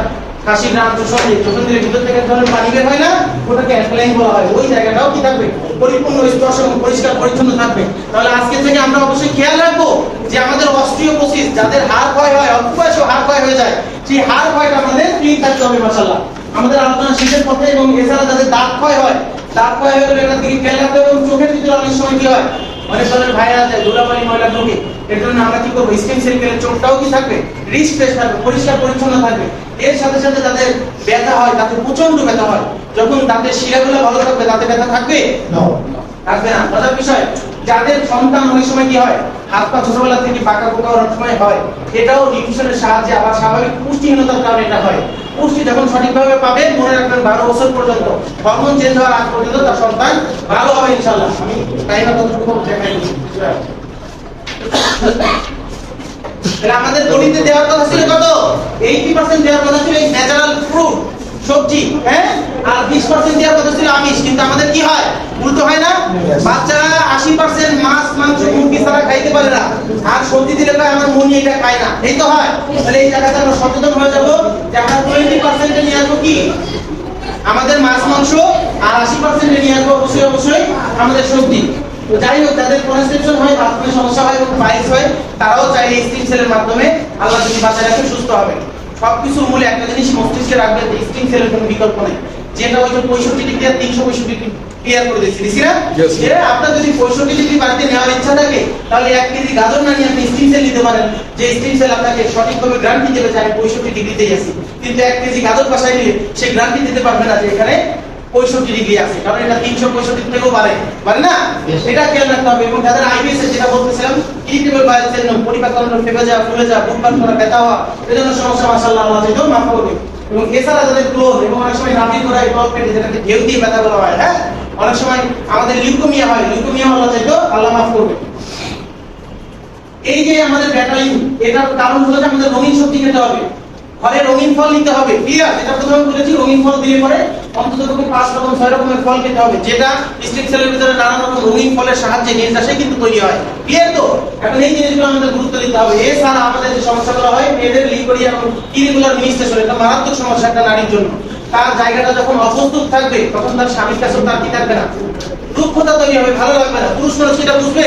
কাশি গ্রাম শোষণ দিলে ভিতর থেকে এক ধরনের পানি বের হয় না, ওটাকে অ্যালকালাইন বলা হয়। ওই জায়গাটাও কি থাকবে? পরিপূর্ণ স্পর্শ এবং পরিষ্কার পরিচ্ছন্ন থাকবে। তাহলে আজকে থেকে আমরা অবশ্যই খেয়াল রাখবো যে আমাদের অস্টিওপোরোসিস যাদের হাড় ক্ষয় হয়, অল্প বয়সে হাড় ক্ষয় হয়ে যায়, সেই হাড় ক্ষয়টা আমাদের ক্লিন থাকতে হবে মাশাআল্লাহ। আমাদের আলোচনা শেষের পথে। এবং এছাড়া যাদের দাঁত ক্ষয় হয়, দাঁত ক্ষয় হয়ে গেলে এটার দিকে খেয়াল রাখতে হবে। এবং চোখের ভিতরে অনেক সময় কি হয়, অনেক ধরনের ভাইরাস যায়, ধুলাবালি ময়লা ঢোকে, এর জন্য আমরা কি করবো? স্কিন সেলগুলোর চোখটাও কি থাকবে? রিচ ফ্রেশ থাকবে, পরিষ্কার পরিচ্ছন্ন থাকবে। এর সাথে সাথে যাদের ব্যথা হয়, দাঁতে প্রচন্ড ব্যথা হয়, যখন দাঁতের শিরাগুলো ভালো থাকবে দাঁতে ব্যথা থাকবে থাকবে না। মজার বিষয়, যাদের সন্তান অনেক সময় কি হয় হাত পা ছোটবেলা থেকে পাকা পোকা অনেক সময় হয়, এটাও নিউট্রিশনের সাহায্যে আবার স্বাভাবিক পুষ্টিহীনতার কারণে এটা হয়। পুষ্টি যখন সঠিকভাবে পাবে, মনে রাখবেন 12 বছর পর্যন্ত হরমোন চেঞ্জ হওয়ার আগ পর্যন্ত তার সন্তান ভালো হবে ইনশাআল্লাহ। আমি টাইমার কতটুকু দেখাই দিচ্ছি। তাহলে আমাদের বডিতে দেওয়ার কথা ছিল কত? 80% দেওয়ার কথা ছিল এই ন্যাচারাল ফ্রুট সবজি, হ্যাঁ, আর 20% দেওয়ার কথা ছিল আমিষ। কিন্তু আমাদের কি হয়? উল্টো হয় না? বাচ্চারা 80% মাছ মাংস মুরগি ছাড়া খাইতে পারে না, আর সবজি দিলে কয় আমার মনি এটা খায় না, এই তো হয়। তাহলে এই জায়গাতে আমরা সচেতন হয়ে যাব যে আমরা 20% নিয়ে আসবো কি আমাদের মাছ মাংস, আর 80% নিয়ে আসবো অবশ্যই আমাদের সবজি। তো যাই হোক, যাদের কনসেপশন হয়, বাথরুমে সমস্যা হয় এবং পাইলস হয়, তারাও চাইলে স্টিম সেলের মাধ্যমে আল্লাহ যদি বাঁচায় রাখে সুস্থ হবে। সবকিছুর মূলে একটা জিনিস মস্তিষ্কে রাখবেন, যে স্টিম সেলের কোনো বিকল্প নেই। যেটা হয়তো 65 ডিগ্রি আর 365 ডিগ্রি ক্লিয়ার করে দিচ্ছি না, যে আপনার যদি 65 ডিগ্রি বাড়িতে নেওয়ার ইচ্ছা থাকে, তাহলে 1 কেজি গাজর না নিয়ে আপনি স্টিম সেল নিতে পারেন। যে স্টিম সেল আপনাকে সঠিকভাবে গ্যারান্টি দেবে যে আমি 65 ডিগ্রিতেই আছি। কিন্তু 1 কেজি গাজর বাসায় নিলে সে গ্যারান্টি দিতে পারবে না যে এখানে 65 ডিগ্রি আছে, কারণ এটা 365 থেকেও পারে না। এটা খেয়াল রাখতে হবে। এবং যাদের আইবিএস যেটা বলতেছিলাম, ইরিটেবল বাউল সিনড্রোম, পরিপাকতন্ত্র ফেপে যাওয়া, ফুলে যাওয়া, বুক পান করা, ব্যথা হওয়া, এজন্য সমস্যা মাশাআল্লাহ আল্লাহ যেটা মাফ করবে। এবং এছাড়া যাদের ক্লোন এবং অনেক সময় নাভি গোড়ায় টপ পেটে যেটাকে ঢেউ দিয়ে ব্যথা করা হয়, হ্যাঁ, অনেক সময় আমাদের লিউকোমিয়া হয়, লিউকোমিয়া আল্লাহ যেটা আল্লাহ মাফ করবে। এই যে আমাদের ব্যাটালিন, এটার কারণ হলো যে আমাদের রঙিন সবজি খেতে হবে, ঘরে রঙিন ফল নিতে হবে, ক্লিয়ার? যেটা প্রথমে বলেছি, রঙিন ফল দিলে পরে অন্তত 5 রকম 6 রকমের ফল খেতে হবে, যেটা স্টিম সেলের ভিতরে নানা রকম রঙিন ফলের সাহায্যে নির্যাসে কিন্তু তৈরি হয়, ক্লিয়ার? তো এখন এই জিনিসগুলো আমাদের গুরুত্ব দিতে হবে। এছাড়া আমাদের যে সমস্যাগুলো হয়, মেয়েদের লিকোরিয়া এবং ইরেগুলার মিনিস্ট্রেশন, এটা মারাত্মক সমস্যা একটা নারীর জন্য। তার জায়গাটা যখন অপ্রস্তুত থাকবে, তখন তার স্বামীর কাছে তার কি থাকবে না, রূপকথা তৈরি হবে, ভালো লাগবে না। পুরুষ মানুষ সেটা বুঝবে,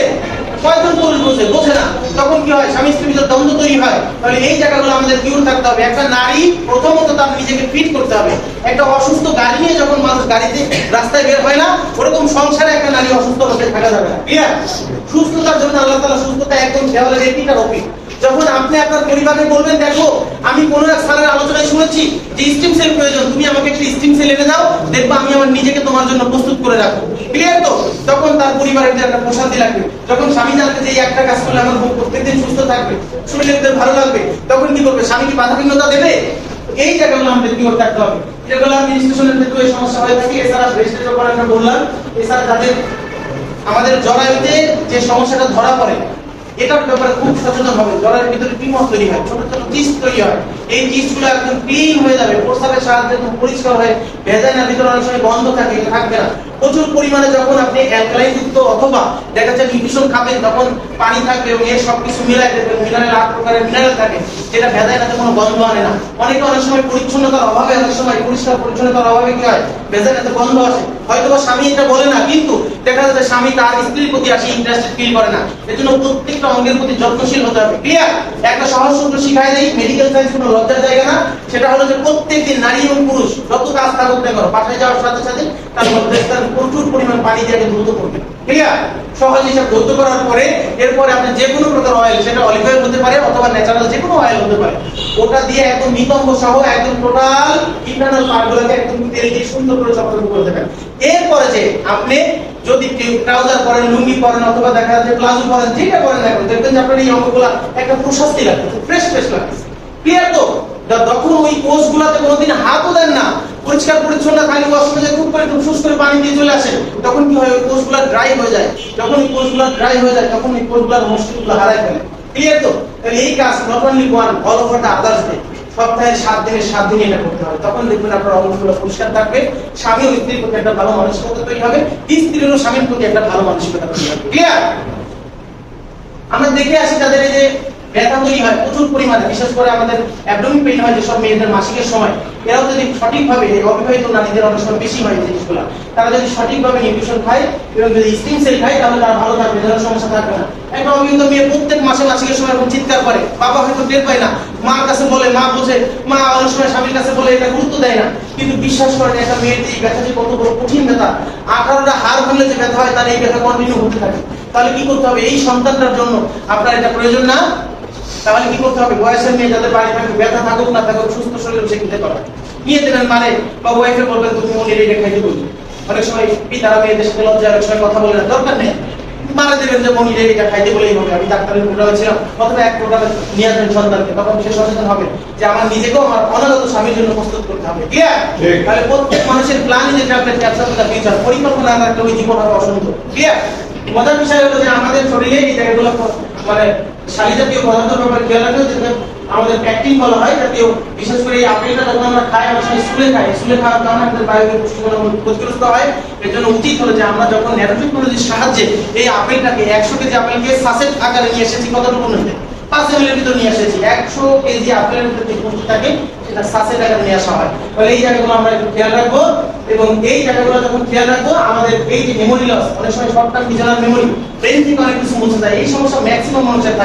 কয়জন পুরুষ বোঝে না। তখন কি হয়? স্বামী স্ত্রীর ভিতরে দ্বন্দ্ব তৈরি হয়। তাহলে এই জায়গাগুলো আমাদের কিউর থাকতে হবে। একটা নারী প্রথমত তার নিজেকে ফিট করতে হবে। একটা অসুস্থ গাড়ি নিয়ে যখন মানুষ গাড়িতে রাস্তায় বের হয় না, ওরকম সংসারে একটা নারী অসুস্থ অবস্থায় থাকা যাবে না, ক্লিয়ার? সুস্থতার জন্য আল্লাহ তাআলা সুস্থতা একদম দেওয়ালের এটিটা রফিক। যখন আপনি আপনার পরিবারকে বলবেন, দেখো আমি কোনো এক স্যারের আলোচনায় শুনেছি যে স্টিম সেল প্রয়োজন, তুমি আমাকে একটি স্টিম সেল এনে দাও, দেখবা আমি আমার নিজেকে তোমার জন্য প্রস্তুত করে রাখবো, ক্লিয়ার? তো তখন তার পরিবারের একটা প্রশান্তি লাগবে। যখন স্বামী জানবে যে এই একটা কাজ করলে আমার বউ প্রত্যেকদিন সুস্থ থাকবে, শরীরে ভালো লাগবে, তখন কি করবে? স্বামী কি বাধাবিঘ্নতা দেবে? এই জায়গাগুলো আমাদের কি করতে হবে? যেগুলো অ্যাডমিনিস্ট্রেশনের ক্ষেত্রে এই সমস্যা হয়ে থাকে। এছাড়া ব্রেস্টের ব্যাপারে আমরা বললাম। এছাড়া যাদের আমাদের জরায়ুতে যে সমস্যাটা ধরা পড়ে, এটার ব্যাপারে খুব সচেতন হবে। জরায়ুর ভিতরে টিউমার তৈরি হয়, ছোট ছোট জিস্ট তৈরি হয়, এই জিস্টগুলো একদম ক্লিন হয়ে যাবে, প্রস্রাবের সাহায্যে একদম পরিষ্কার হয়ে ভেজাইনার ভিতরে অনেক সময় গন্ধ থাকে, এটা থাকবে না। প্রচুর পরিমাণে যখন আপনি অ্যালকালাইন যুক্ত অথবা দেখা যাচ্ছে নিউট্রিশন খাবেন, তখন পানি থাকবে এবং এর সবকিছু মিলাই দেবেন, মিনারেল 8 প্রকারের মিনারেল থাকে, যেটা ভেজাইনাতে কোনো গন্ধ আনে না। অনেক সময় পরিচ্ছন্নতার অভাবে, অনেক সময় পরিষ্কার পরিচ্ছন্নতার অভাবে কি হয়? ভেজাইনাতে গন্ধ আসে। হয়তোবা স্বামী এটা বলে না, কিন্তু দেখা যাচ্ছে স্বামী তার স্ত্রীর প্রতি আসি ইন্টারেস্টেড ফিল করে না। এজন্য প্রত্যেকটা অঙ্গের প্রতি যত্নশীল হতে হবে, ক্লিয়ার? একটা সহজ সূত্র শিখাই দেই, মেডিকেল সায়েন্স কোনো লজ্জার জায়গা না। সেটা হলো যে প্রত্যেকদিন নারী এবং পুরুষ যত কাজ থাকুক না করো, বাসায় যাওয়ার সাথে সাথে তার মধ্যে প্রচুর পরিমাণ পানি দিয়ে দ্রুত করবে, ক্লিয়ার? সহজ হিসাব দ্রুত করার পরে এরপরে আপনি যে কোনো প্রকার অয়েল, সেটা অলিভ অয়েল হতে পারে অথবা ন্যাচারাল যে কোনো অয়েল হতে পারে, ওটা দিয়ে একদম নিতম্ব সহ একদম টোটাল ইন্টারনাল পার্টগুলোকে একদম তেল দিয়ে সুন্দর করে চকচক করে দেবেন। এরপরে যে আপনি যদি ট্রাউজার পরেন, লুঙ্গি পরেন অথবা দেখা যাচ্ছে প্লাজো পরেন, যেটা পরেন না কেন, দেখবেন যে আপনার এই অঙ্গগুলো একটা প্রশস্তি লাগতেছে, ফ্রেশ লাগতেছে, ক্লিয়ার? তো যখন ওই কোষগুলোতে কোনোদিন হাতও দেন না, পরিষ্কার পরিচ্ছন্ন খালি ওয়াশরুমে খুব করে ফুস করে পানি দিয়ে চলে আসেন, তখন কি হয়? ওই কোষগুলো ড্রাই হয়ে যায়। যখন ওই কোষগুলো ড্রাই হয়ে যায়, তখন ওই কোষগুলোর মস্তিষ্কগুলো হারায় ফেলে, ক্লিয়ার? তো তাহলে এই কাজ not only one, all over the others day, সপ্তাহে 7 দিনে 7 দিন এটা করতে হবে। তখন দেখবেন আপনার অঙ্গগুলো পরিষ্কার থাকবে, স্বামী ও স্ত্রীর প্রতি একটা ভালো মানসিকতা তৈরি হবে, স্ত্রীরও স্বামীর প্রতি একটা ভালো মানসিকতা তৈরি হবে, ক্লিয়ার? আমরা দেখে আসি তাদের এই যে ব্যথা তৈরি হয় প্রচুর পরিমাণে, বিশেষ করে আমাদের অ্যাবডোমিন পেইন হয় যেসব মেয়েদের মাসিকের সময়, এরাও যদি সঠিকভাবে, অবিবাহিত নারীদের অনেক সময় বেশি হয় জিনিসগুলো, তারা যদি সঠিকভাবে নিউট্রিশন খায় এবং যদি স্টিম সেল খায়, তাহলে তারা ভালো থাকবে, তাদের সমস্যা থাকবে না। একটা অবিবাহিত মেয়ে প্রত্যেক মাসে মাসিকের সময় এরকম চিৎকার করে, বাবা হয়তো টের পায় না, মার কাছে বলে, মা বোঝে, মা অনেক সময় স্বামীর কাছে বলে, এটা গুরুত্ব দেয় না। কিন্তু বিশ্বাস করেন, একটা মেয়ের এই ব্যথা যে কত বড় কঠিন ব্যথা, 18টা হাড় ভাঙলে যে ব্যথা হয়, তার এই ব্যথা কন্টিনিউ হতে থাকে। তাহলে কি করতে হবে? এই সন্তানটার জন্য আপনার এটা প্রয়োজন না? তাহলে কি করতে হবে? বয়সের মেয়ে যাদের বাড়ি থাকবে, ব্যথা থাকুক না থাকুক, সুস্থ শরীর সে খেতে পারে, নিয়ে দেবেন মানে, বা ওয়াইফে বলবেন তুমি মনির এটা খাইতে বলবে। অনেক সময় পিতারা মেয়েদের সাথে লজ্জা, অনেক সময় কথা বলে না, দরকার নেই, মারা দেবেন যে মনির এটা খাইতে বলেই হবে। আমি ডাক্তারের প্রোগ্রামে ছিলাম, অথবা এক প্রোগ্রামে নিয়ে আসবেন সন্তানকে, তখন সে সচেতন হবে যে আমার নিজেকেও আমার অনাগত স্বামীর জন্য প্রস্তুত করতে হবে, ক্লিয়ার? তাহলে প্রত্যেক মানুষের প্ল্যান যে tablet capture for the future, পরিকল্পনা একটা ওই জীবন হবে অসুন্দর, ক্লিয়ার? মজার বিষয় হলো যে আমাদের শরীরে এই জায়গাগুলো মানে সারি জাতীয় পদার্থের ব্যাপারে খেয়াল রাখতে হবে, আমাদের প্যাকটিং বলা হয় জাতীয়, বিশেষ করে এই আপেলটা যখন আমরা খাই, আমরা স্কুলে খাওয়ার কারণে আমাদের বায়ুকে পুষ্টিগুণ ক্ষতিগ্রস্ত হয়। এর জন্য উচিত হলো যে আমরা যখন ন্যানো টেকনোলজির সাহায্যে এই আপেলটাকে 100 কেজি আপেলকে সাসেট আকারে নিয়ে এসেছি, কতটুকু নিতে 5 ml এর ভিতর নিয়ে এসেছি, 100 কেজি আপেলের ভিতরে যে পুষ্টি থাকে সেটা সাসেট আকারে নিয়ে আসা হয়। তাহলে এই জায়গাগুলো আমরা একটু খেয়াল রাখবো, এবং এই জায়গাগুলো যখন খেয়াল রাখবো আমাদের এই যে মেমোরি লস, অনেক সময় short term visual memory, brain থেকে অনেক কিছু মুছে যায়, এই সমস্যা ম্যাক্সিমাম মানুষের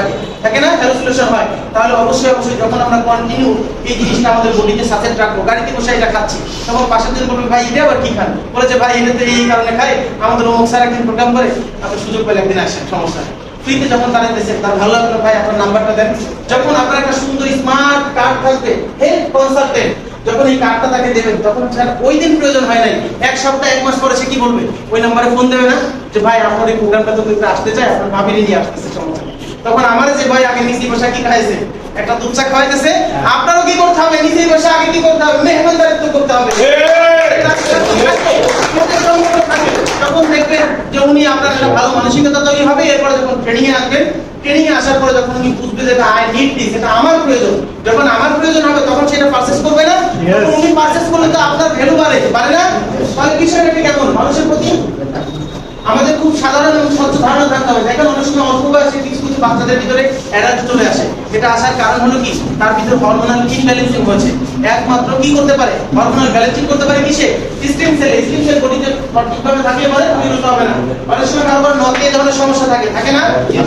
থাকে না, হ্যালুসিনেশন হয়। তাহলে অবশ্যই যখন আমরা কন্টিনিউ এই জিনিসটা আমাদের বডিতে সাথে রাখবো, গাড়িতে বসে এটা খাচ্ছি, তখন পাশের দিন বলবে ভাই এটা আবার কি খান, বলেছে ভাই এটা তো এই কারণে খাই, আমাদের অমুক স্যার একদিন প্রোগ্রাম করে, আপনি সুযোগ পেলে একদিন আসেন, সমস্যা ফ্রিতে যখন তারা দিয়েছেন, তার ভালো লাগলো ভাই আপনার নাম্বারটা দেন। যখন আপনার একটা সুন্দর স্মার্ট কার্ড থাকবে হেলথ কনসালটেন্ট, যখন এই কার্ডটা তাকে দেবেন, তখন স্যার ওই দিন প্রয়োজন হয় নাই, 1 সপ্তাহ 1 মাস পরে সে কি বলবে, ওই নাম্বারে ফোন দেবে না যে ভাই আপনার এই প্রোগ্রামটা তো একটু আসতে চাই, আপনার ভাবিনি নিয়ে আসতেছে, সমস্যা। তখন আমার যে ভাই আগে নিচে বসে কি খাইছে, একটা দুধ চা খাওয়াইতেছে, আপনারও কি করতে হবে, নিচে বসে আগে কি করতে হবে, মেহমানদারিত্ব করতে হবে। তখন দেখবেন যে উনি আপনার একটা ভালো মানসিকতা তৈরি হবে। এরপরে যখন ট্রেনিং এ আসবেন, ট্রেনিং এ আসার পরে যখন উনি বুঝবে যে আই নিড দিস, এটা আমার প্রয়োজন, যখন আমার প্রয়োজন হবে তখন সেটা পারচেজ করবে না, উনি পারচেজ করলে তো আপনার ভ্যালু বাড়ে না। তাহলে বিষয়টা কি কেমন, মানুষের প্রতি আমাদের খুব সাধারণ এবং স্বচ্ছ ধারণা থাকতে হবে। দেখেন অনেক সময় অল্প বয়সে কিছু বাচ্চাদের ভিতরে অ্যাডাল্ট চলে আসে, এটা আসার কারণ হলো কি, তার ভিতরে হরমোনাল ইমব্যালেন্সিং হয়েছে। একমাত্র কি করতে পারে, হরমোনাল ব্যালেন্সিং করতে পারে কিসে, স্টেম সেল বডিতে সঠিকভাবে থাকলে পরে বিরত হবে না। অনেক সময় কারোর নখে এই ধরনের সমস্যা থাকে না,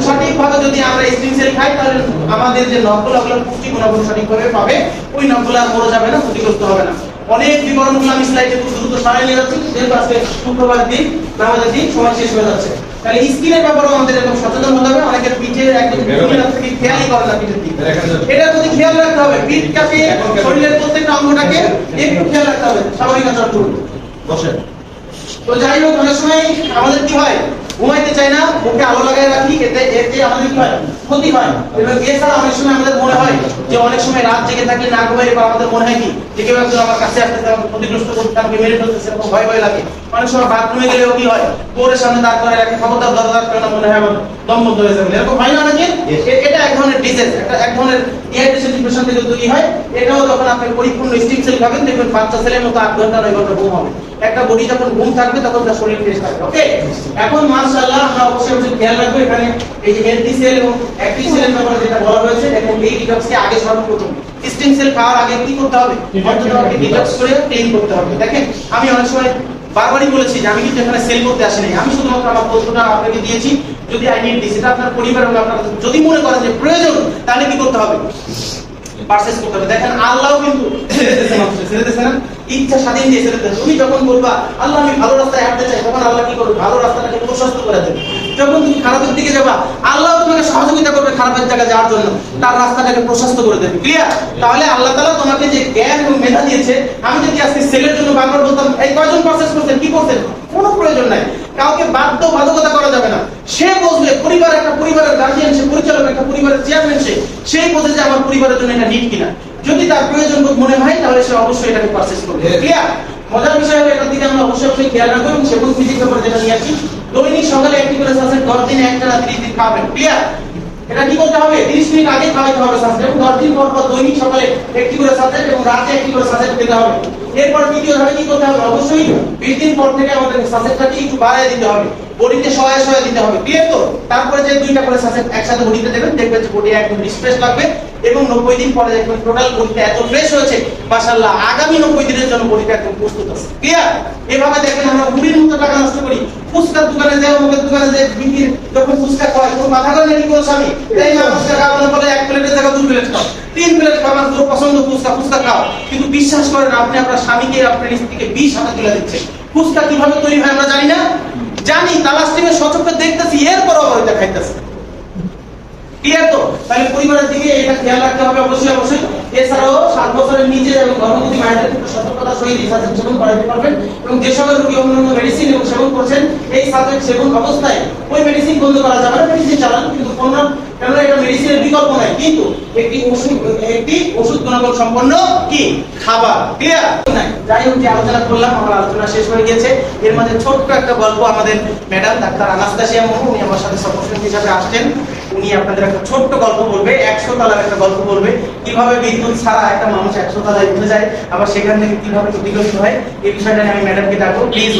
সঠিকভাবে যদি আমরা স্টেম সেল খাই তাহলে আমাদের যে নখগুলো পুষ্টি গুণাগুণ সঠিকভাবে পাবে, ওই নখগুলো আর মরে যাবে না, ক্ষতিগ্রস্ত হবে না। অনেক বিবরণগুলো আমি স্লাইডে খুব দ্রুত সরাই নিয়ে যাচ্ছি, যেহেতু আজকে শুক্রবার দিন, নামাজের দিন, সময় শেষ হয়ে যাচ্ছে। তাহলে স্কিনের ব্যাপারেও আমাদের এরকম সচেতন হতে হবে। অনেকের পিঠে একদম থেকে খেয়ালই করে না পিঠের দিকে, এটা যদি খেয়াল রাখতে হবে, পিঠটাকে শরীরের প্রত্যেকটা অঙ্গটাকে একটু খেয়াল রাখতে হবে, স্বাভাবিক আচরণ করুন, বসেন। তো যাই হোক, অনেক সময় আমাদের কি হয়, ঘুমাইতে চাই না, মুখে আলো লাগাই রাখি, এতে আমাদের কি হয়, ক্ষতি হয়। এবং এছাড়া অনেক সময় আমাদের মনে হয় যে অনেক সময় রাত জেগে থাকি না ঘুমাই, বা আমাদের মনে হয় কি যে কেউ একজন আমার কাছে আসতেছে, আমাকে ক্ষতিগ্রস্ত করতে, আমাকে মেরে ফেলতেছে, এরকম ভয় লাগে। অনেক সময় বাথরুমে গেলেও কি হয়, বোরের সামনে দাঁড় করে রাখি, খবরদার দরজা করে না, মনে হয় আমার দম বন্ধ হয়ে যাবে, এরকম হয় না অনেকে। এটা এক ধরনের ডিজিজ, এক ধরনের ডিহাইড্রেশন ডিপ্রেশন থেকে তৈরি হয়। এটাও যখন আপনি পরিপূর্ণ স্টিম সেল খাবেন, দেখবেন বাচ্চা ছেলের মতো 8 ঘন্টা 9 ঘন্টা ঘুম হবে। একটা বডি যখন ঘুম থাকবে তখন তার শরীর ফ্রেশ থাকবে। ওকে, এখন মাশাআল্লাহ আমরা অবশ্যই খেয়াল রাখবো, এখানে এই যে হেলদি সেল এবং অ্যাক্টিভ সেলের ব্যাপারে যেটা বলা হয়েছে, এবং এই ডিটক্সকে আগে সর্বপ্রথম স্টিম সেল খাওয়ার আগে কি করতে হবে, অন্তত ডিটক্স করে ক্লিন করতে হবে। দেখেন আমি অনেক সময় বারবারই বলেছি যে আমি কিন্তু এখানে সেল করতে আসিনি, আমি শুধুমাত্র আমার তথ্যটা আপনাকে দিয়েছি। যদি আই নিড দিস, এটা আপনার পরিবার এবং আপনার যদি মনে করেন যে প্রয়োজন, তাহলে কি করতে হবে, পারচেজ করতে হবে। দেখেন আল্লাহও কিন্তু ছেড়ে দিয়েছে না, ইচ্ছা স্বাধীন দিয়ে ছেড়ে দিয়েছে। তুমি যখন বলবা আল্লাহ আমি ভালো রাস্তায় হাঁটতে চাই, তখন আল্লাহ কি করবে, ভালো রাস্তাটাকে প্রশস্ত করে দেবে। যখন তুমি খারাপের দিকে যাবা, আল্লাহ তোমাকে সহযোগিতা করবে খারাপের জায়গায় যাওয়ার জন্য, তার রাস্তাটাকে প্রশস্ত করে দেবে। ক্লিয়ার? তাহলে আল্লাহ তাআলা তোমাকে যে জ্ঞান এবং মেধা দিয়েছে, আমি যদি আজকে সেলের জন্য বারবার বলতাম এই কয়জন পারচেজ করছেন, কি করছেন, কোনো প্রয়োজন নাই, কাউকে বাধ্যবাধকতা করা যাবে না। সে বুঝবে, পরিবারের গার্জিয়ান, সে পরিচালক, একটা পরিবারের চেয়ারম্যান, সেই বোঝে যে আমার পরিবারের জন্য এটা নিট কিনা। যদি তার প্রয়োজন মনে হয় তাহলে সে অবশ্যই এটাকে পারচেজ করবে। ক্লিয়ার? মজার বিষয় হলো এটার দিকে আমরা অবশ্যই খেয়াল রাখবো। এবং সেবন ফিজিক ব্যাপারে যেটা নিয়ে আসছি, দৈনিক সকালে একটি করে সাসেট 10 দিনে একটা না 30 দিন খাবেন। ক্লিয়ার? এটা কি করতে হবে, 30 মিনিট আগে খাওয়াতে হবে সাসেট, এবং 10 দিন পর দৈনিক সকালে একটি করে সাসেট এবং রাতে একটি করে সাসেট খেতে হবে। এরপর দ্বিতীয় ধাপে কি করতে হবে, অবশ্যই 20 দিন পর থেকে আমাদের সাসেটটাকে একটু বাড়ায় দিতে হবে, বডিতে সহায় দিতে হবে। ক্লিয়ার তো? তারপরে যে 2টা করে সাসেট একসাথে বডিতে দেবেন, দেখবেন যে বডি একদম রিফ্রেশ লাগবে, এবং 90 দিন পরে দেখবেন টোটাল বডিটা এত ফ্রেশ হয়েছে, মাশাআল্লাহ, আগামী 90 দিনের জন্য বডিটা একদম প্রস্তুত আছে। ক্লিয়ার? এভাবে দেখেন আমরা মুড়ির মতো টাকা নষ্ট করি, ফুচকার দোকানে যাই, মুখের দোকানে যাই, বিক্রি যখন ফুচকা খাওয়াই, কোনো মাথা করে নাকি কোনো স্বামী এই না ফুচকা খাওয়ানো বলে 1 প্লেটের জায়গায় 2 প্লেট খাও, 3 প্লেট খাবার তোর পছন্দ ফুচকা খাও, কিন্তু বিশ্বাস করেন আপনি আপনার স্বামীকে, আপনার স্ত্রীকে বিষ হাতে তুলে দিচ্ছেন। ফুচকা কিভাবে তৈরি হয় আমরা জানি না, জানি তালাশ টিমে সচক্ষে দেখতেছি, এরপরও ওইটা খাইতেছে। ক্লিয়ার তো? তাহলে পরিবারের দিকে এটা খেয়াল রাখতে হবে অবশ্যই অবশ্যই। এছাড়াও 7 বছরের নিচে এবং গর্ভবতী মায়েদের ক্ষেত্রে সতর্কতার সহিত এই সাবজেক্ট সেবন করাতে পারবেন। এবং যে সকল রোগী অন্যান্য মেডিসিন এবং সেবন করছেন এই সাবজেক্ট সেবন অবস্থায় ওই মেডিসিন বন্ধ করা যাবে না, মেডিসিন চালান, কিন্তু কেন এটা মেডিসিনের বিকল্প নাই, কিন্তু একটি ওষুধ গুণাগুণ সম্পন্ন কি খাবার। ক্লিয়ার? যাই হোক, যে আলোচনা করলাম আমার আলোচনা শেষ হয়ে গেছে। এর মাঝে ছোট্ট একটা গল্প আমাদের ম্যাডাম ডাক্তার আনাস্তাসিয়া মুর্মু, উনি আমার সাথে সাপোর্ট হিসাবে আসছেন। উনি আপনাদের একটা ছোট্ট গল্প বলবে, 100 তলার একটা গল্প বলবে, কিভাবে বিদ্যুৎ ছাড়া একটা মানুষ 100 তলায় উঠে যায়, আবার সেখান থেকে কিভাবে ক্ষতিগ্রস্ত হয়। এই বিষয়টা আমি ম্যাডামকে ডাকবো, প্লিজ।